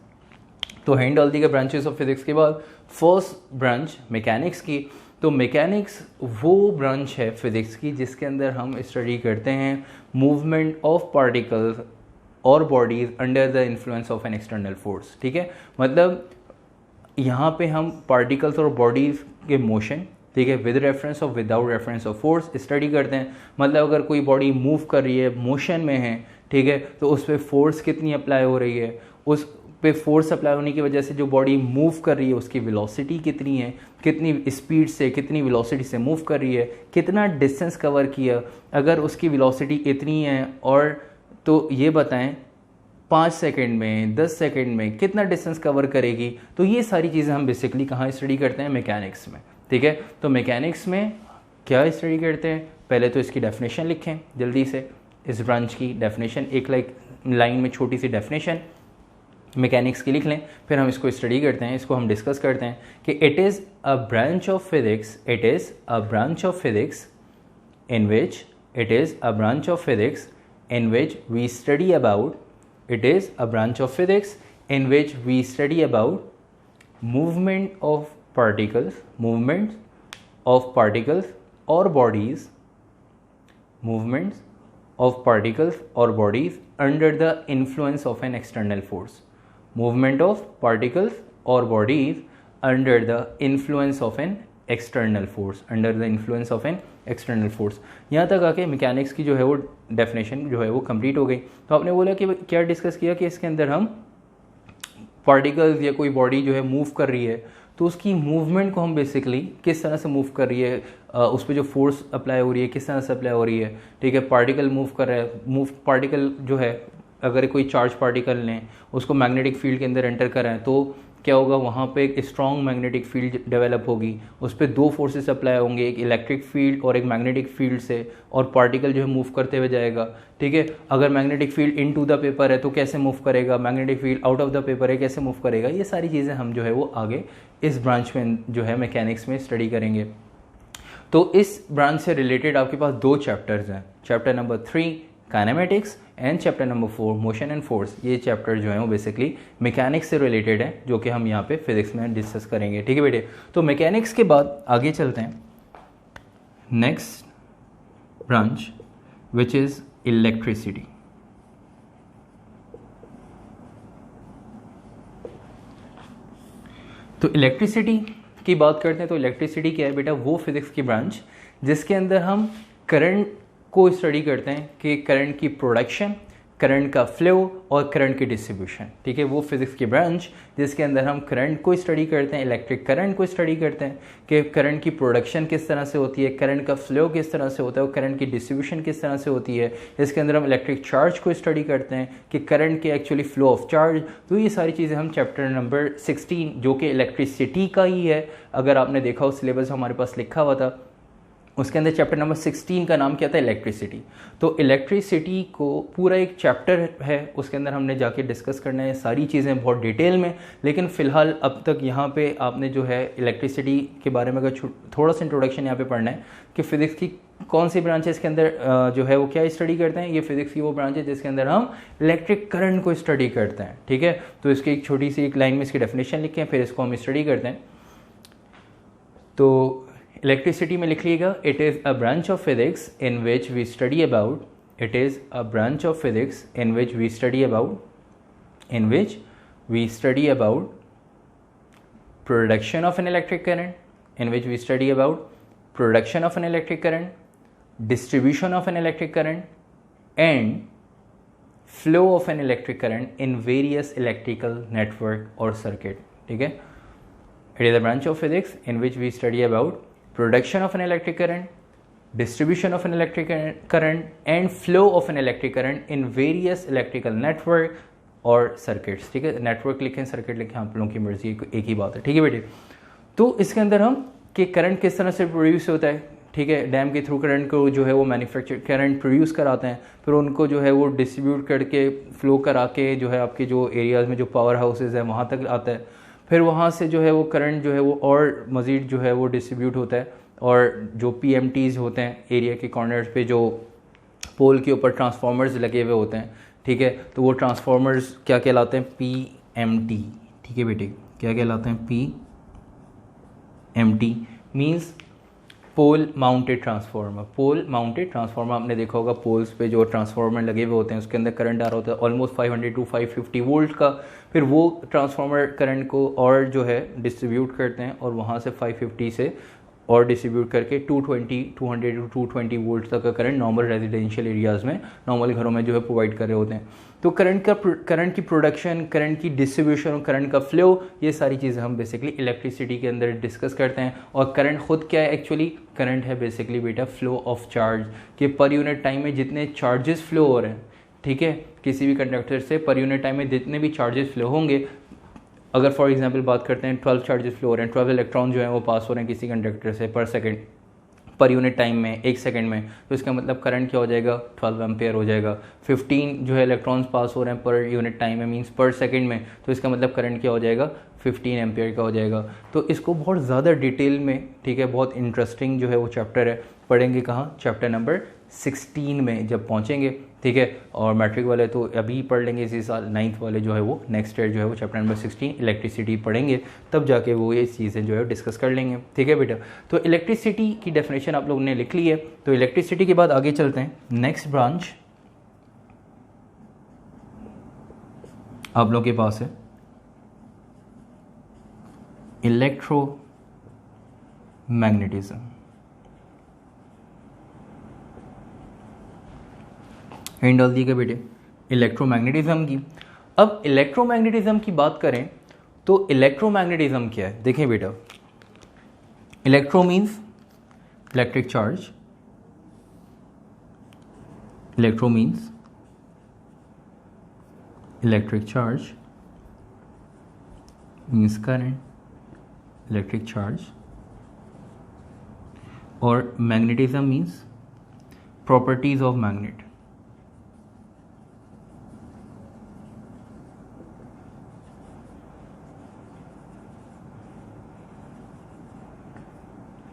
तो हैंड डाल दिएगा ब्रांचेस ऑफ फिजिक्स के बाद फर्स्ट ब्रांच मैकेनिक्स की। तो मैकेनिक्स वो ब्रांच है फिजिक्स की जिसके अंदर हम स्टडी करते हैं मूवमेंट ऑफ पार्टिकल्स और bodies under the influence of an external force. ठीक है, मतलब यहाँ पे हम पार्टिकल्स और बॉडीज के मोशन, ठीक है, विद रेफरेंस और without reference of force study करते हैं। मतलब अगर कोई बॉडी मूव कर रही है, मोशन में है, ठीक है, तो उस पर फोर्स कितनी अप्लाई हो रही है, उस पे फोर्स अप्लाई होने की वजह से जो बॉडी मूव कर रही है उसकी वेलोसिटी कितनी है, कितनी स्पीड से, कितनी वेलोसिटी से मूव कर रही है, कितना डिस्टेंस कवर किया। अगर उसकी वेलोसिटी इतनी है और तो ये बताएं 5 सेकंड में, 10 सेकंड में कितना डिस्टेंस कवर करेगी। तो ये सारी चीज़ें हम बेसिकली कहाँ स्टडी करते हैं, मैकेनिक्स में। ठीक है। तो मैकेनिक्स में क्या स्टडी करते हैं, पहले तो इसकी डेफिनेशन लिखें जल्दी से, इस ब्रांच की डेफिनेशन एक लाइन में छोटी सी डेफिनेशन मैकेनिक्स की लिख लें, फिर हम इसको स्टडी करते हैं, इसको हम डिस्कस करते हैं कि it is a branch of physics, it is a branch of physics in which it is a branch of physics in which we study about, it is a branch of physics in which we study about movement of particles, movements of particles or bodies, movements of particles or bodies under the influence of an external force, movement of particles or bodies under the influence of an external force, under the influence of an external force. यहाँ तक आके mechanics की जो है वो definition जो है वो कंप्लीट हो गई। तो आपने बोला कि क्या डिस्कस किया कि इसके अंदर हम पार्टिकल्स या कोई बॉडी जो है मूव कर रही है, तो उसकी मूवमेंट को हम बेसिकली किस तरह से मूव कर रही है, उस पर जो फोर्स अप्लाई हो रही है किस तरह से अप्लाई हो रही है, ठीक है। पार्टिकल मूव कर रहा है, पार्टिकल जो है अगर कोई चार्ज पार्टिकल ने उसको मैग्नेटिक फील्ड के अंदर एंटर करा है तो क्या होगा, वहाँ पे एक स्ट्रॉन्ग मैग्नेटिक फील्ड डेवलप होगी, उस पर दो फोर्सेस अप्लाई होंगे, एक इलेक्ट्रिक फील्ड और एक मैग्नेटिक फील्ड से, और पार्टिकल जो है मूव करते हुए जाएगा, ठीक है। अगर magnetic field into the paper है तो कैसे मूव करेगा, magnetic field out of the paper है कैसे मूव करेगा, ये सारी चीज़ें हम जो है वो आगे इस ब्रांच में जो है मैकेनिक्स में स्टडी करेंगे। तो इस ब्रांच से रिलेटेड आपके पास दो चैप्टर्स हैं, chapter number 3 kinematics and chapter number 4 motion and force. ये चैप्टर जो है वो बेसिकली मैकेनिक्स से रिलेटेड है, जो कि हम यहाँ पे फिजिक्स में डिस्कस करेंगे, ठीक है बेटे। तो मैकेनिक्स के बाद आगे चलते हैं next branch which is electricity. तो इलेक्ट्रिसिटी की बात करते हैं तो इलेक्ट्रिसिटी क्या है बेटा, वो फिजिक्स की ब्रांच जिसके अंदर हम करंट को स्टडी करते हैं कि करंट की प्रोडक्शन, करंट का फ्लो और करंट की डिस्ट्रीब्यूशन, ठीक है। वो फिजिक्स की ब्रांच जिसके अंदर हम करंट को स्टडी करते हैं, इलेक्ट्रिक करंट को स्टडी करते हैं कि करंट की प्रोडक्शन किस तरह से होती है, करंट का फ्लो किस तरह से होता है और करंट की डिस्ट्रीब्यूशन किस तरह से होती है। इसके अंदर हम इलेक्ट्रिक चार्ज को स्टडी करते हैं कि करंट के एक्चुअली फ्लो ऑफ चार्ज। तो ये सारी चीज़ें हम चैप्टर नंबर 16 जो कि इलेक्ट्रिसिटी का ही है, अगर आपने देखा हो सिलेबस हमारे पास लिखा हुआ था, उसके अंदर चैप्टर नंबर 16 का नाम क्या था, इलेक्ट्रिसिटी। तो इलेक्ट्रिसिटी को पूरा एक चैप्टर है, उसके अंदर हमने जाके डिस्कस करना है सारी चीज़ें बहुत डिटेल में। लेकिन फ़िलहाल अब तक यहाँ पे आपने जो है इलेक्ट्रिसिटी के बारे में अगर थोड़ा सा इंट्रोडक्शन यहाँ पे पढ़ना है कि फ़िज़िक्स की कौन सी ब्रांच है, इसके अंदर जो है वो क्या स्टडी करते हैं। ये फिज़िक्स की वो ब्रांच है जिसके अंदर हम इलेक्ट्रिक करंट को स्टडी करते हैं, ठीक है। तो इसकी एक छोटी सी एक लाइन में इसकी डेफिनेशन लिखें, फिर इसको हम स्टडी करते हैं। तो इलेक्ट्रिसिटी में लिख लीजिएगा, it is a branch of physics in which we study about, it is a branch of physics in which we study about, in which we study about production of an electric current, in which we study about production of an electric current, distribution of an electric current and flow of an electric current in various electrical network और circuit, ठीक है। It is a branch of physics in which we study about production of an electric current, distribution of an electric current and flow of an electric current in various electrical network और circuits, ठीक है। Network लिखें, circuit लिखें, आप लोगों की मर्जी, एक ही बात है, ठीक है बेटे। तो इसके अंदर हम कि करंट किस तरह से प्रोड्यूस होता है, ठीक है। डैम के थ्रू करंट को जो है वो मैन्युफैक्चर करंट प्रोड्यूस कराते हैं, फिर उनको जो है वो डिस्ट्रीब्यूट करके फ्लो करा के जो है आपके जो एरियाज़ में जो पावर हाउसेज है वहाँ तक आता है, फिर वहाँ से जो है वो करंट जो है वो और मज़ीद जो है वो डिस्ट्रीब्यूट होता है, और जो PMTs होते हैं एरिया के कॉर्नर्स पे जो पोल के ऊपर ट्रांसफार्मर्स लगे हुए होते हैं, ठीक है। तो वो ट्रांसफार्मर्स क्या कहलाते हैं, PMT, ठीक है बेटे, क्या कहलाते हैं, PMT मीन्स पोल माउंटेड ट्रांसफार्मर। पोल माउंटेड ट्रांसफार्मर आपने देखा होगा, पोल्स पे जो ट्रांसफार्मर लगे हुए होते हैं उसके अंदर करंट आ रहा होता है ऑलमोस्ट 500 to 550 वोल्ट का, फिर वो ट्रांसफार्मर करंट को और जो है डिस्ट्रीब्यूट करते हैं और वहाँ से 550 से और डिस्ट्रीब्यूट करके 200 to 220 वोल्ट तक का करंट नॉर्मल रेजिडेंशियल एरियाज़ में, नॉर्मल घरों में जो है प्रोवाइड कर रहे होते हैं। तो करंट की प्रोडक्शन, करंट की डिस्ट्रीब्यूशन, करंट का फ्लो, ये सारी चीज़ें हम बेसिकली इलेक्ट्रिसिटी के अंदर डिस्कस करते हैं। और करंट खुद क्या है, एक्चुअली करंट है बेसिकली बेटा फ्लो ऑफ चार्ज, कि पर यूनिट टाइम में जितने चार्जेस फ्लो हो रहे हैं, ठीक है, किसी भी कंडक्टर से पर यूनिट टाइम में जितने भी चार्जेस फ्लो होंगे अगर फॉर एग्जांपल बात करते हैं 12 चार्जेस फ्लो हो रहे हैं, 12 इलेक्ट्रॉन जो है वो पास हो रहे हैं किसी कंडक्टर से पर सेकंड, पर यूनिट टाइम में, 1 सेकंड में, तो इसका मतलब करंट क्या हो जाएगा, 12 एम्पेयर हो जाएगा। 15 जो है इलेक्ट्रॉन्स पास हो रहे हैं पर यूनिट टाइम में, मींस पर सेकंड में, तो इसका मतलब करंट क्या हो जाएगा, 15 एम्पेयर का हो जाएगा। तो इसको बहुत ज़्यादा डिटेल में, ठीक है, बहुत इंटरेस्टिंग जो है वो चैप्टर है, पढ़ेंगे कहाँ, चैप्टर नंबर 16 में जब पहुँचेंगे, ठीक है। और मैट्रिक वाले तो अभी पढ़ लेंगे इसी साल, 9th वाले जो है वो नेक्स्ट ईयर जो है वो चैप्टर नंबर 16 इलेक्ट्रिसिटी पढ़ेंगे, तब जाके वो ये चीज़ें जो है डिस्कस कर लेंगे, ठीक है बेटा। तो इलेक्ट्रिसिटी की डेफिनेशन आप लोगों ने लिख ली है। तो इलेक्ट्रिसिटी के बाद आगे चलते हैं, नेक्स्ट ब्रांच आप लोग के पास है इलेक्ट्रोमैग्नेटिज्म। हिंट डाल दी गई बेटे इलेक्ट्रोमैग्नेटिज्म की। अब इलेक्ट्रोमैग्नेटिज्म की बात करें तो इलेक्ट्रोमैग्नेटिज्म क्या है, देखें बेटा, electro means electric charge, electro means electric charge, means current, electric charge, और magnetism means properties of magnet.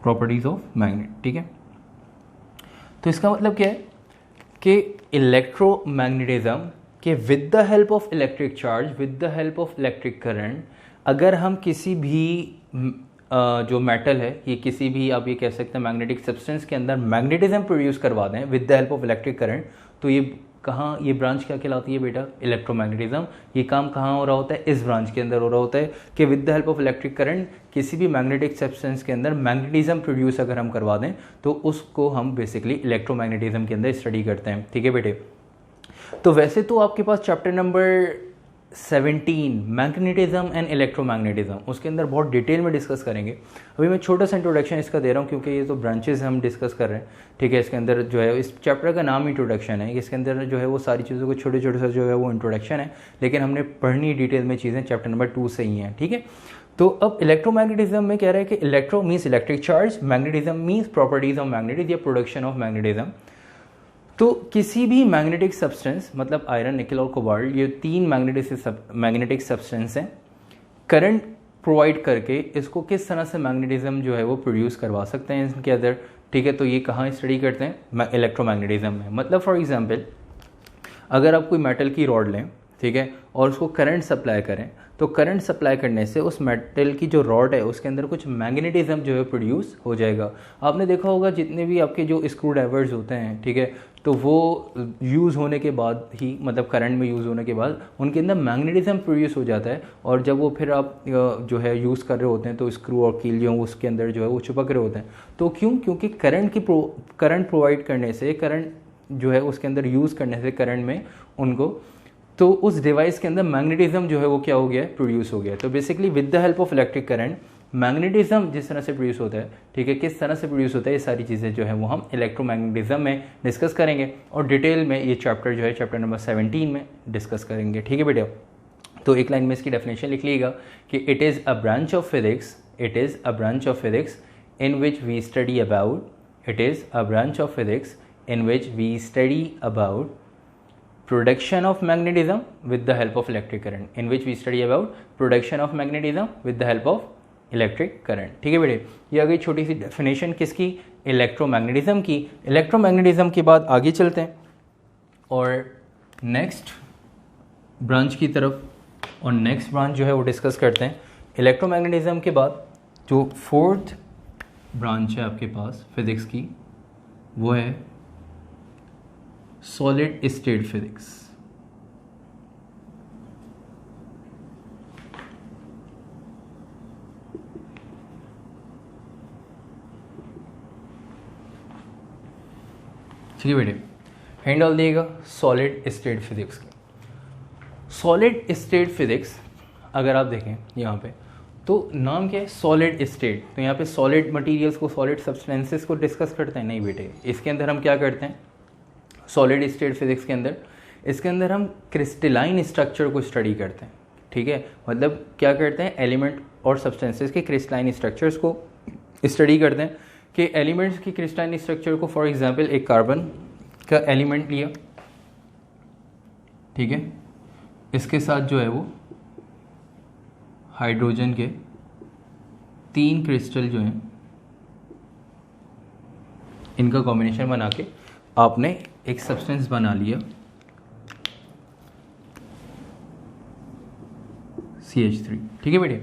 Properties of magnet, ठीक है। तो इसका मतलब क्या है कि इलेक्ट्रोमैग्नेटिज्म के with the help of electric charge, with the help of electric current, अगर हम किसी भी जो मेटल है, ये किसी भी आप ये कह सकते हैं मैग्नेटिक सब्सटेंस के अंदर मैग्नेटिज्म प्रोड्यूस करवा दें with the help of electric current, तो ये कहाँ, ये ब्रांच क्या कहलाती है बेटा, इलेक्ट्रोमैग्नेटिज्म। ये काम कहाँ हो रहा होता है, इस ब्रांच के अंदर हो रहा होता है कि with the help of electric current किसी भी मैग्नेटिक सब्सटेंस के अंदर मैग्नेटिज्म प्रोड्यूस अगर हम करवा दें तो उसको हम बेसिकली इलेक्ट्रोमैग्नेटिज्म के अंदर स्टडी करते हैं, ठीक है बेटे। तो वैसे तो आपके पास chapter number 17 magnetism and electromagnetism, उसके अंदर बहुत डिटेल में डिस्कस करेंगे। अभी मैं छोटा सा इंट्रोडक्शन इसका दे रहा हूँ क्योंकि ये तो ब्रांचेस हम डिस्कस कर रहे हैं, ठीक है। इसके अंदर जो है इस चैप्टर का नाम इंट्रोडक्शन है, इसके अंदर जो है वो सारी चीज़ों को छोटे छोटे सा जो है वो इंट्रोडक्शन है, लेकिन हमने पढ़नी डिटेल में चीज़ें चैप्टर नंबर 2 से ही हैं, ठीक है। तो अब इलेक्ट्रोमैग्नेटिज्म में कह रहा है कि electro means electric charge, magnetism means properties of magnetism या प्रोडक्शन ऑफ मैग्नेटिज्म। तो किसी भी मैग्नेटिक सब्सटेंस, मतलब आयरन, निकल और कोबाल्ट, ये 3 मैग्नेटिक सब्सटेंस हैं, करंट प्रोवाइड करके इसको किस तरह से मैग्नेटिज्म जो है वो प्रोड्यूस करवा सकते हैं इनके अंदर, ठीक है। तो ये कहाँ स्टडी करते हैं, इलेक्ट्रोमैग्नेटिज्म में। मतलब फॉर एग्जांपल अगर आप कोई मेटल की रॉड लें, ठीक है, और उसको करंट सप्लाई करें, तो करंट सप्लाई करने से उस मेटल की जो रॉड है उसके अंदर कुछ मैग्नेटिज्म जो है प्रोड्यूस हो जाएगा। आपने देखा होगा जितने भी आपके जो स्क्रू ड्राइवर्स होते हैं, ठीक है, तो वो यूज़ होने के बाद ही, मतलब करंट में यूज़ होने के बाद उनके अंदर मैग्नेटिज्म प्रोड्यूस हो जाता है, और जब वो फिर आप जो है यूज़ कर रहे होते हैं तो स्क्रू और कील जो उसके अंदर जो है वो चिपक रहे होते हैं। तो क्यों, क्योंकि करंट प्रोवाइड करने से, करंट जो है उसके अंदर यूज़ करने से करंट में उनको, तो उस डिवाइस के अंदर मैग्नेटिज्म जो है वो क्या हो गया है, प्रोड्यूस हो गया है। तो basically with the help of electric current magnetism जिस तरह से प्रोड्यूस होता है, ठीक है, किस तरह से प्रोड्यूस होता है, ये सारी चीज़ें जो है वो हम इलेक्ट्रोमैग्नेटिज्म में डिस्कस करेंगे, और डिटेल में ये चैप्टर जो है चैप्टर नंबर 17 में डिस्कस करेंगे, ठीक है बेटा। तो एक लाइन में इसकी डेफिनेशन लिख लीजिएगा कि it is a branch of physics, it is a branch of physics in which we study about, it is a branch of physics in which we study about production of magnetism with the help of electric current, in which we study about production of magnetism with the help of electric current, ठीक है बेटे। ये आ गई छोटी सी definition किसकी, electromagnetism की। Electromagnetism के बाद आगे चलते हैं और नेक्स्ट ब्रांच की तरफ, और नेक्स्ट ब्रांच जो है वो डिस्कस करते हैं। इलेक्ट्रोमैग्नेटिज्म के बाद जो 4th ब्रांच है आपके पास फिजिक्स की, वो है सॉलिड स्टेट फिजिक्स। ठीक है बेटे, हैंड डाल दिएगा सॉलिड स्टेट फिजिक्स की। सॉलिड स्टेट फिजिक्स अगर आप देखें यहाँ पे, तो नाम क्या है, सॉलिड स्टेट। तो यहाँ पे सॉलिड मटेरियल्स को, सॉलिड सब्सटेंसेस को डिस्कस करते हैं, नहीं बेटे। इसके अंदर हम क्या करते हैं, सॉलिड स्टेट फिजिक्स के अंदर, इसके अंदर हम क्रिस्टलाइन स्ट्रक्चर को स्टडी करते हैं। ठीक है, मतलब क्या करते हैं, एलिमेंट और सब्सटेंसेस के क्रिस्टलाइन स्ट्रक्चर्स को स्टडी करते हैं कि एलिमेंट्स की क्रिस्टलाइन स्ट्रक्चर को, फॉर एग्जांपल एक कार्बन का एलिमेंट लिया, ठीक है, इसके साथ जो है वो हाइड्रोजन के 3 क्रिस्टल जो हैं इनका कॉम्बिनेशन बना के आपने एक सब्सटेंस बना लिया CH3, ठीक है बेटे।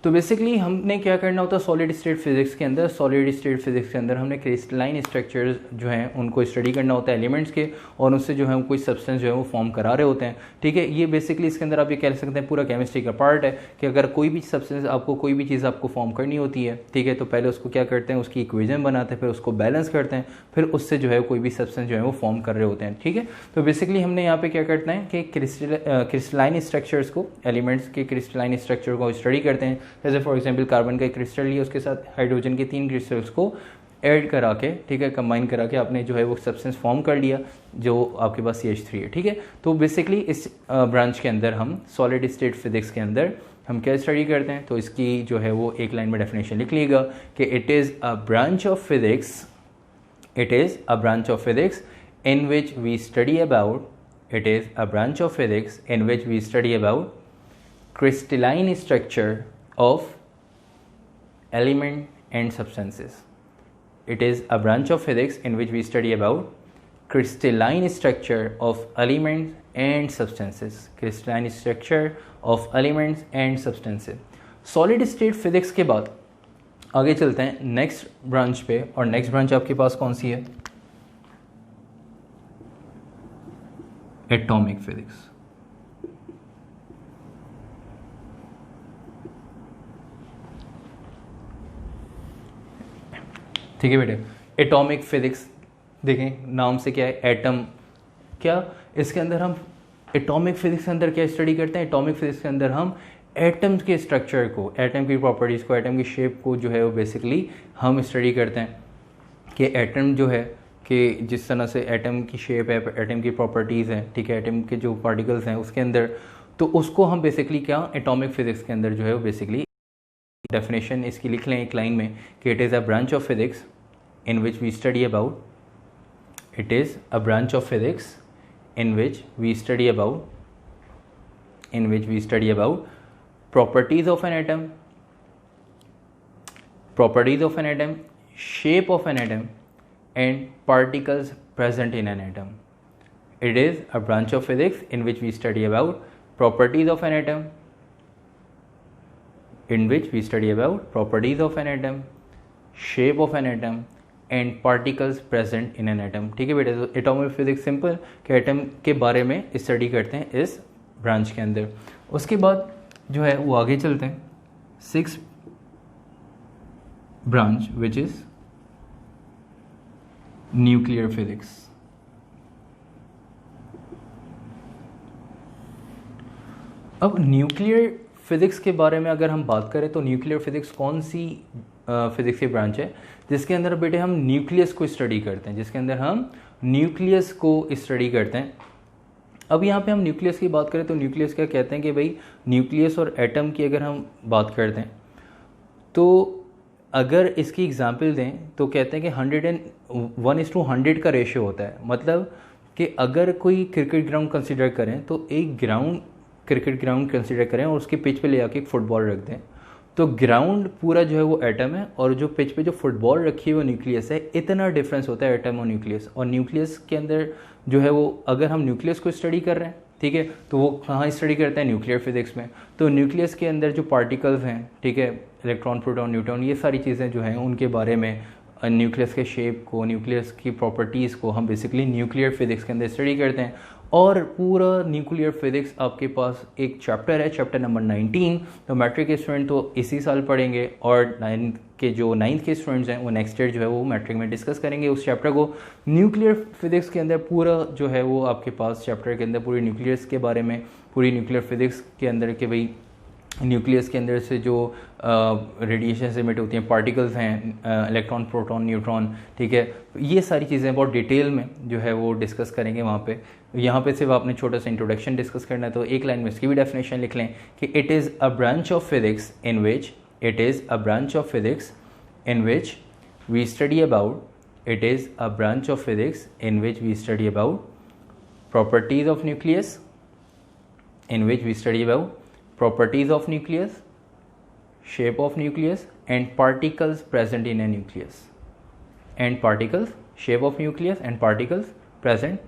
तो बेसिकली हमने क्या करना होता है सॉलिड स्टेट फिजिक्स के अंदर, सॉलिड स्टेट फिजिक्स के अंदर हमने क्रिस्टलाइन स्ट्रक्चर्स जो हैं उनको स्टडी करना होता है एलिमेंट्स के, और उससे जो है कोई सब्सटेंस जो है वो फॉर्म करा रहे होते हैं, ठीक है। ये बेसिकली इसके अंदर आप ये कह सकते हैं पूरा केमिस्ट्री का पार्ट है कि अगर कोई भी सब्सटेंस आपको, कोई भी चीज़ आपको फॉर्म करनी होती है, ठीक है, तो पहले उसको क्या करते हैं, उसकी इक्वेशन बनाते हैं, फिर उसको बैलेंस करते हैं, फिर उससे जो है कोई भी सब्सटेंस जो है वो फॉर्म कर रहे होते हैं, ठीक है। तो बेसिकली हमने यहाँ पे क्या करना है कि क्रिस्टलाइन स्ट्रक्चर्स को, एलिमेंट्स के क्रिस्टलाइन स्ट्रक्चर को स्टडी करते हैं। जैसे फॉर एग्जाम्पल कार्बन का एक क्रिस्टल लिया, उसके साथ हाइड्रोजन के 3 क्रिस्टल्स को ऐड करा के, ठीक है, कंबाइन करा के आपने जो है वो सब्सटेंस फॉर्म कर लिया जो आपके पास CH3 है, ठीक है। तो बेसिकली इस ब्रांच के अंदर हम सॉलिड स्टेट फिजिक्स के अंदर हम क्या स्टडी करते हैं, तो इसकी जो है वो एक लाइन में डेफिनेशन लिख लीजिएगा कि it is a branch of physics, it is a branch of physics in which we study about, it is a branch of physics in which we study about crystalline structure of element and substances. It is a branch of physics in which we study about crystalline structure of elements and substances. Crystalline structure of elements and substances. Solid state physics के बाद आगे चलते हैं next branch पे, और next branch आपके पास कौन सी है, एटॉमिक फिजिक्स, ठीक है बेटे। एटॉमिक फिजिक्स देखें नाम से क्या है, एटम, क्या इसके अंदर हम एटॉमिक फिजिक्स के अंदर क्या स्टडी करते हैं, एटॉमिक फिजिक्स के अंदर हम एटम्स के स्ट्रक्चर को, एटम की प्रॉपर्टीज़ को, एटम की शेप को जो है वो बेसिकली हम स्टडी करते हैं कि एटम जो है कि जिस तरह से एटम की शेप है, एटम की प्रॉपर्टीज़ हैं, ठीक है, एटम के जो पार्टिकल्स हैं उसके अंदर, तो उसको हम बेसिकली क्या एटॉमिक फिजिक्स के अंदर जो है वो बेसिकली डेफिनेशन इसकी लिख लें एक लाइन में कि it is a branch of physics in which we study about, it is a branch of physics in which we study about properties of an atom, shape of an atom and particles present in an atom. It is a branch of physics in which we study about properties of an atom, shape of an atom and particles present in an atom, ठीक है बेटे। तो atomic physics simple कि atom के बारे में study करते हैं इस ब्रांच के अंदर। उसके बाद जो है वो आगे चलते हैं 6th branch which is nuclear physics. अब न्यूक्लियर फिजिक्स के बारे में अगर हम बात करें तो न्यूक्लियर फिजिक्स कौन सी फिजिक्स की ब्रांच है जिसके अंदर बेटे हम न्यूक्लियस को स्टडी करते हैं, जिसके अंदर हम न्यूक्लियस को स्टडी करते हैं। अब यहाँ पे हम न्यूक्लियस की बात करें तो न्यूक्लियस क्या कहते हैं कि भाई न्यूक्लियस और एटम की अगर हम बात करते हैं तो अगर इसकी एग्जांपल दें तो कहते हैं कि 1:100 का रेशियो होता है। मतलब कि अगर कोई क्रिकेट ग्राउंड कंसिडर करें तो एक क्रिकेट ग्राउंड कंसिडर करें और उसके पिच पे ले आके एक फुटबॉल रख दें, तो ग्राउंड पूरा जो है वो एटम है और जो पिच पे जो फुटबॉल रखी है वो न्यूक्लियस है। इतना डिफरेंस होता है एटम और न्यूक्लियस। और न्यूक्लियस के अंदर जो है वो अगर हम न्यूक्लियस को स्टडी कर रहे हैं, ठीक है, तो वो कहाँ स्टडी करते हैं, न्यूक्लियर फिजिक्स में। तो न्यूक्लियस के अंदर जो पार्टिकल्स हैं, ठीक है, इलेक्ट्रॉन, प्रोटॉन, न्यूट्रॉन, ये सारी चीज़ें जो हैं उनके बारे में, न्यूक्लियस के शेप को, न्यूक्लियस की प्रॉपर्टीज़ को हम बेसिकली न्यूक्लियर फिजिक्स के अंदर स्टडी करते हैं। और पूरा न्यूक्लियर फिजिक्स आपके पास एक चैप्टर है, चैप्टर नंबर 19। तो मैट्रिक के स्टूडेंट तो इसी साल पढ़ेंगे और 9th के स्टूडेंट्स हैं वो नेक्स्ट ईयर जो है वो मैट्रिक में डिस्कस करेंगे उस चैप्टर को। न्यूक्लियर फिजिक्स के अंदर पूरा जो है वो आपके पास चैप्टर के अंदर पूरी न्यूक्लियस के बारे में, पूरी न्यूक्लियर फिजिक्स के अंदर के भाई न्यूक्लियस के अंदर से जो रेडिएशन एमिट होती हैं, पार्टिकल्स हैं, इलेक्ट्रॉन, प्रोटॉन, न्यूट्रॉन, ठीक है, ये सारी चीज़ें बहुत डिटेल में जो है वो डिस्कस करेंगे वहाँ पे। यहाँ पे सिर्फ आपने छोटा सा इंट्रोडक्शन डिस्कस करना है, तो एक लाइन में इसकी भी डेफिनेशन लिख लें कि it is a branch of physics in which, it is a branch of physics in which we study about, it is a branch of physics in which we study about properties of nucleus, in which we study about properties of nucleus, shape of nucleus and particles present in a nucleus, and particles, shape of nucleus and particles present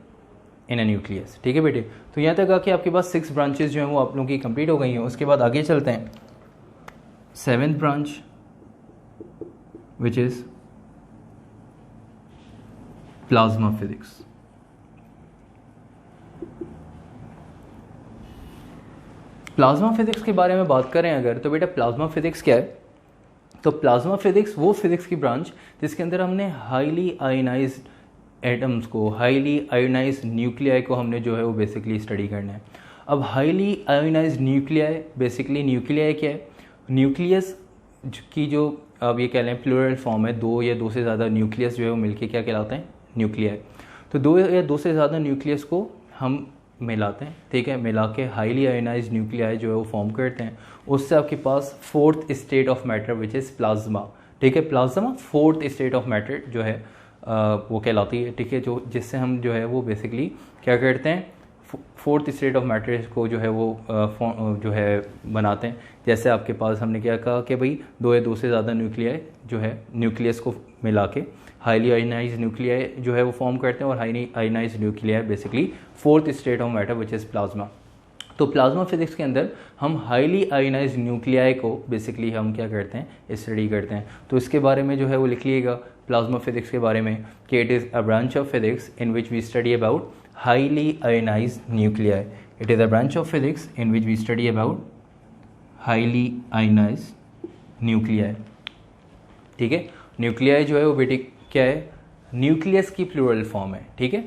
in a nucleus। ठीक है बेटे, तो यहाँ तक आके आपके पास 6 branches जो हैं वो आप लोगों की कंप्लीट हो गई हैं। उसके बाद आगे चलते हैं 7th branch which is plasma physics. Plasma physics के बारे में बात करें अगर, तो बेटा प्लाज्मा फिजिक्स क्या है? तो प्लाज्मा फिजिक्स वो फिजिक्स की ब्रांच जिसके अंदर हमने हाईली आयोनाइज्ड एटम्स को, हाईली आयोनाइज्ड न्यूक्लियाई को हमने जो है वो बेसिकली स्टडी करना है। अब highly ionised nuclei, basically nuclei क्या है? न्यूक्लियस की जो अब ये कह लें प्लूरल फॉर्म है, 2 या 2 से ज़्यादा न्यूक्लियस जो है वो मिलके क्या कहलाते हैं? न्यूक्लियाई। तो 2 या 2 से ज़्यादा न्यूक्लियस को हम मिलाते हैं, ठीक है, मिला के हाईली आयोनाइज्ड न्यूक्लियाई जो है वो फॉर्म करते हैं। उससे आपके पास 4th state of matter which is plasma, ठीक है, plasma 4th state of matter जो है वो कहलाती है, ठीक है, जो जिससे हम जो है वो बेसिकली क्या करते हैं? 4th स्टेट ऑफ मैटर को जो है वो जो है बनाते हैं। जैसे आपके पास हमने क्या कहा कि भाई 2 या 2 से ज़्यादा न्यूक्लियाई जो है न्यूक्लियस को मिला के हाईली आयोनाइज्ड न्यूक्लियाई जो है वो फॉर्म करते हैं, और highly ionised nuclei basically 4th state of matter which is plasma. तो प्लाज्मा फिजिक्स के अंदर हम हाईली आयोनाइज्ड न्यूक्लियाई को बेसिकली हम क्या करते हैं? स्टडी करते हैं। तो इसके बारे में जो है वो लिख लीजिएगा प्लाज्मा फिजिक्स के बारे में कि it is a branch of physics in which we study about highly ionized nuclei. It is a branch of physics in which we study about highly ionized nuclei। ठीक है, न्यूक्लियाई जो है वो बेटे क्या है? न्यूक्लियस की प्लूरल फॉर्म है, ठीक है।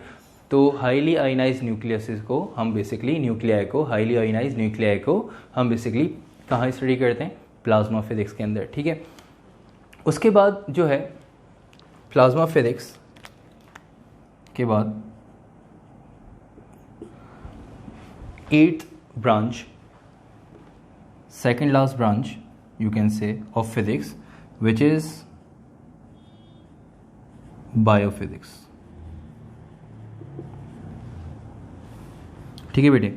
तो हाईली आयोनाइज्ड न्यूक्लियस को हम बेसिकली न्यूक्लियाई को, हाईली आयोनाइज्ड न्यूक्लियाई को हम बेसिकली कहाँ स्टडी करते हैं? प्लाज्मा फिजिक्स के अंदर, ठीक है। उसके बाद जो है प्लाज्मा फिजिक्स के बाद 8th branch, second last branch you can say of physics, which is biophysics। ठीक है बेटे,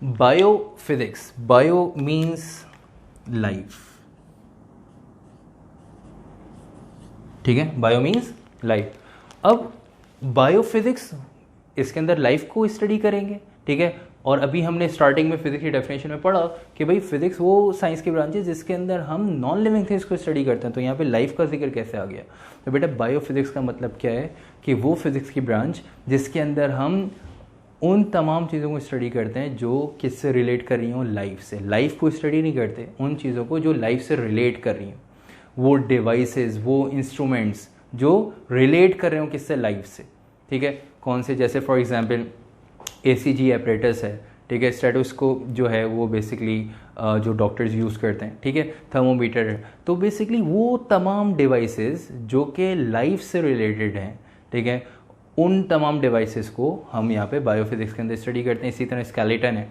बायोफिजिक्स, बायो मीन्स लाइफ, ठीक है, बायो मीन्स लाइफ। अब बायोफिजिक्स इसके अंदर लाइफ को स्टडी करेंगे, ठीक है। और अभी हमने स्टार्टिंग में फिजिक्स की डेफिनेशन में पढ़ा कि भाई फिजिक्स वो साइंस की ब्रांच है जिसके अंदर हम नॉन लिविंग थिंग्स को स्टडी करते हैं। तो यहाँ पे लाइफ का जिक्र कैसे आ गया? तो बेटा बायोफिजिक्स का मतलब क्या है कि वो फिजिक्स की ब्रांच जिसके अंदर हम उन तमाम चीज़ों को स्टडी करते हैं जो किससे रिलेट कर रही हों? लाइफ से। लाइफ को स्टडी नहीं करते, उन चीज़ों को जो लाइफ से रिलेट कर रही हों, वो डिवाइसेस, वो इंस्ट्रूमेंट्स जो रिलेट कर रहे हो किससे? लाइफ से, ठीक है। कौन से? जैसे फॉर एग्जांपल ACG एपरेटस है, ठीक है, स्टेथोस्कोप जो है वो बेसिकली जो डॉक्टर्स यूज़ करते हैं, ठीक है, थर्मोमीटर है। तो बेसिकली वो तमाम डिवाइसेस जो कि लाइफ से रिलेटेड हैं, ठीक है, उन तमाम डिवाइसेस को हम यहाँ पे बायोफिजिक्स के अंदर स्टडी करते हैं। इसी तरह स्केलेटन है,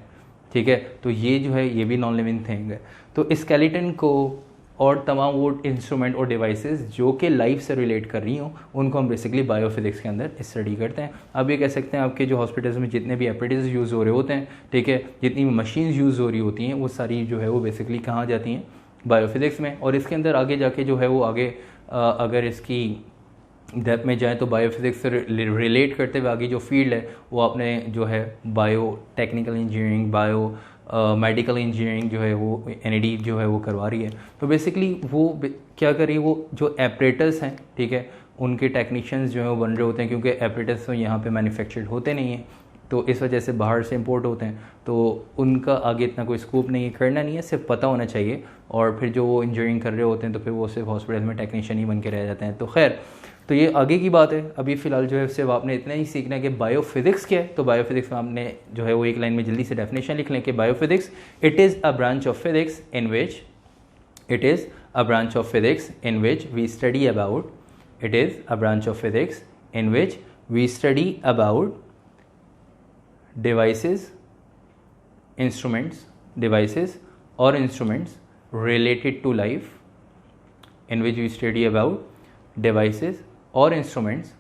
ठीक है, तो ये जो है ये भी नॉन लिविंग थिंग है। तो स्केलेटन को और तमाम वो इंस्ट्रूमेंट और डिवाइसेस जो कि लाइफ से रिलेट कर रही हों उनको हम बेसिकली बायोफिजिक्स के अंदर स्टडी करते हैं। अब ये कह सकते हैं आपके जो हॉस्पिटल्स में जितने भी एपरेटस यूज़ हो रहे होते हैं, ठीक है, जितनी भी मशीन्स यूज़ हो रही होती हैं वो सारी जो है वो बेसिकली कहाँ जाती हैं? बायोफिजिक्स में। और इसके अंदर आगे जाके जो है वो आगे अगर इसकी डेप्थ में जाएँ तो बायोफिजिक्स से रिलेट करते हुए आगे जो फील्ड है वो आपने जो है bio technical engineering, bio medical engineering जो है वो NAD जो है वो करवा रही है। तो बेसिकली वो क्या कर रही है? वो जो एपरेटस हैं, ठीक है, उनके टेक्नीशियंस जो है वो बन रहे होते हैं, क्योंकि एपरेटस तो यहाँ पे मैन्युफैक्चर्ड होते नहीं हैं, तो इस वजह से बाहर से इंपोर्ट होते हैं। तो उनका आगे इतना कोई स्कोप नहीं है, करना नहीं है, सिर्फ पता होना चाहिए। और फिर जो वो इंजीनियरिंग कर रहे होते हैं तो फिर वो सिर्फ हॉस्पिटल में टेक्नीशियन ही बन के रह जाते हैं। तो खैर तो ये आगे की बात है, अभी फ़िलहाल जो है सिर्फ आपने इतना ही सीखना है कि बायोफिजिक्स क्या है। तो बायोफिजिक्स में आपने जो है वो एक लाइन में जल्दी से डेफिनेशन लिख लें कि biophysics it is a branch of physics in which it is a branch of physics in which we study about it is a branch of physics in which we study about devices or instruments related to life, in which we study about devices or instruments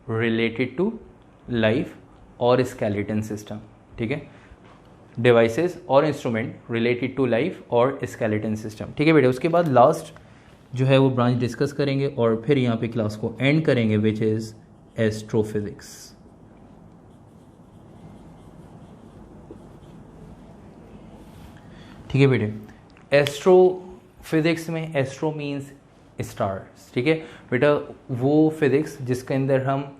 related to life or skeleton system। ठीक है, devices और instrument related to life और skeleton system. ठीक है बेटे, उसके बाद last जो है वो ब्रांच डिस्कस करेंगे और फिर यहाँ पे क्लास को एंड करेंगे, विच इज़ एस्ट्रोफिजिक्स। ठीक है बेटे, एस्ट्रोफिजिक्स में एस्ट्रो मीन्स स्टार्स। ठीक है बेटा, वो फिजिक्स जिसके अंदर हम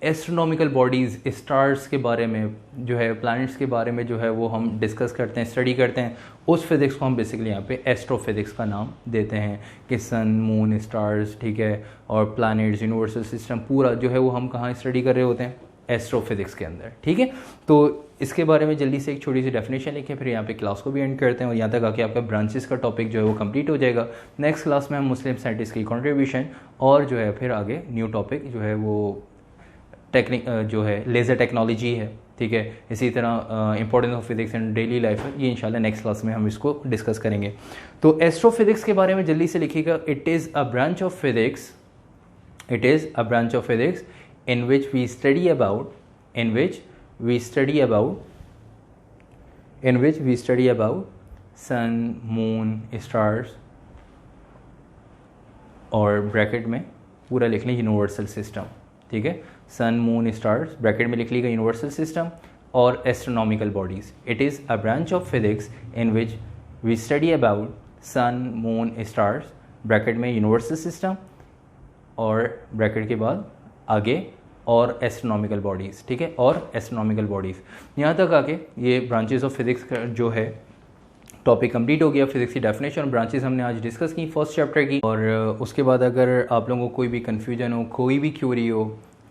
एस्ट्रोनॉमिकल बॉडीज़, स्टार्स के बारे में जो है, प्लैनेट्स के बारे में जो है वो हम डिस्कस करते हैं, स्टडी करते हैं, उस फिज़िक्स को हम बेसिकली यहाँ पे एस्ट्रोफिज़िक्स का नाम देते हैं कि सन, मून, स्टार्स, ठीक है, और प्लैनेट्स, यूनिवर्सल सिस्टम पूरा जो है वो हम कहाँ स्टडी कर रहे होते हैं, एस्ट्रोफिज़िक्स के अंदर। ठीक है, तो इसके बारे में जल्दी से एक छोटी सी डेफिनेशन लिखें, फिर यहाँ पे क्लास को भी एंड करते हैं और यहाँ तक आके आपका ब्रांचेस का टॉपिक जो है वो कंप्लीट हो जाएगा। नेक्स्ट क्लास में हम मुस्लिम साइंटिस्ट की कॉन्ट्रीब्यूशन और जो है फिर आगे न्यू टॉपिक जो है वो टेक्निक जो है लेज़र टेक्नोलॉजी है। ठीक है, इसी तरह importance of physics in daily life है, ये इंशाल्लाह नेक्स्ट क्लास में हम इसको डिस्कस करेंगे। तो एस्ट्रोफिजिक्स के बारे में जल्दी से लिखिएगा, it is a branch of physics, it is a branch of physics in which we study about sun, moon, stars और ब्रैकेट में पूरा लिख लें यूनिवर्सल सिस्टम। ठीक है, सन, मून, स्टार्स, ब्रैकेट में लिख लीजिएगा यूनिवर्सल सिस्टम और astronomical bodies. It is a branch of physics in which we study about sun, moon, stars, bracket में यूनिवर्सल सिस्टम और ब्रैकेट के बाद आगे और एस्ट्रोनॉमिकल बॉडीज़। ठीक है, और एस्ट्रोनॉमिकल बॉडीज़। यहाँ तक आके ये ब्रांचेस ऑफ फिजिक्स का जो है टॉपिक कंप्लीट हो गया। फिजिक्स की डेफिनेशन और ब्रांचेस हमने आज डिस्कस की फर्स्ट चैप्टर की। और उसके बाद अगर आप लोगों को कोई भी कन्फ्यूजन हो, कोई भी क्यूरी हो,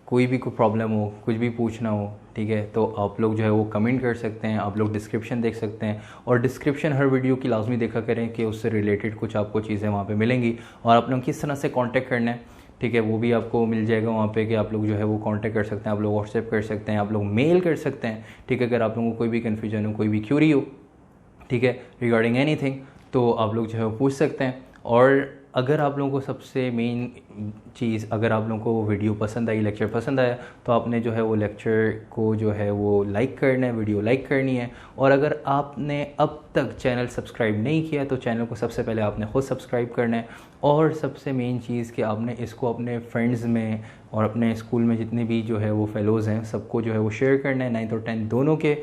कोई भी कोई प्रॉब्लम हो, कुछ भी पूछना हो, ठीक है, तो आप लोग जो है वो कमेंट कर सकते हैं, आप लोग डिस्क्रिप्शन देख सकते हैं और डिस्क्रिप्शन हर वीडियो की लाजमी देखा करें कि उससे रिलेटेड कुछ आपको चीज़ें वहाँ पे मिलेंगी और आप लोग किस तरह से कांटेक्ट करना है, ठीक है, वो भी आपको मिल जाएगा वहाँ पे कि आप लोग जो है वो कांटेक्ट कर सकते हैं, आप लोग व्हाट्सएप कर सकते हैं, आप लोग मेल कर सकते हैं। ठीक है, अगर आप लोगों को कोई भी कन्फ्यूजन हो, कोई भी क्यूरी हो, ठीक है, रिगार्डिंग एनीथिंग, तो आप लोग जो है वो पूछ सकते हैं। और अगर आप लोगों को सबसे मेन चीज़, अगर आप लोगों को वीडियो पसंद आई, लेक्चर पसंद आया, तो आपने जो है वो लेक्चर को जो है वो लाइक करना है, वीडियो लाइक करनी है। और अगर आपने अब तक चैनल सब्सक्राइब नहीं किया तो चैनल को सबसे पहले आपने खुद सब्सक्राइब करना है। और सबसे मेन चीज़ कि आपने इसको अपने फ्रेंड्स में और अपने स्कूल में जितने भी जो है वो फेलोज़ हैं सबको जो है वो शेयर करना है, 9th और 10th दोनों के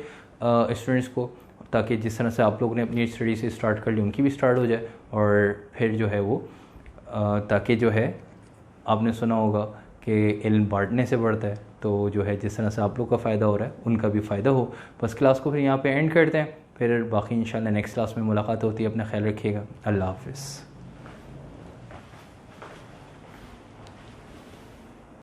स्टूडेंट्स को, ताकि जिस तरह से आप लोगों ने अपनी स्टडी से स्टार्ट कर ली उनकी भी स्टार्ट हो जाए। और फिर जो है वो ताकि जो है आपने सुना होगा कि इल्म बांटने से बढ़ता है, तो जो है जिस तरह से आप लोग का फ़ायदा हो रहा है उनका भी फ़ायदा हो। बस क्लास को फिर यहाँ पे एंड करते हैं, फिर बाकी इंशाल्लाह नेक्स्ट क्लास में मुलाकात होती है। अपना ख्याल रखिएगा, अल्लाह हाफ़िज़।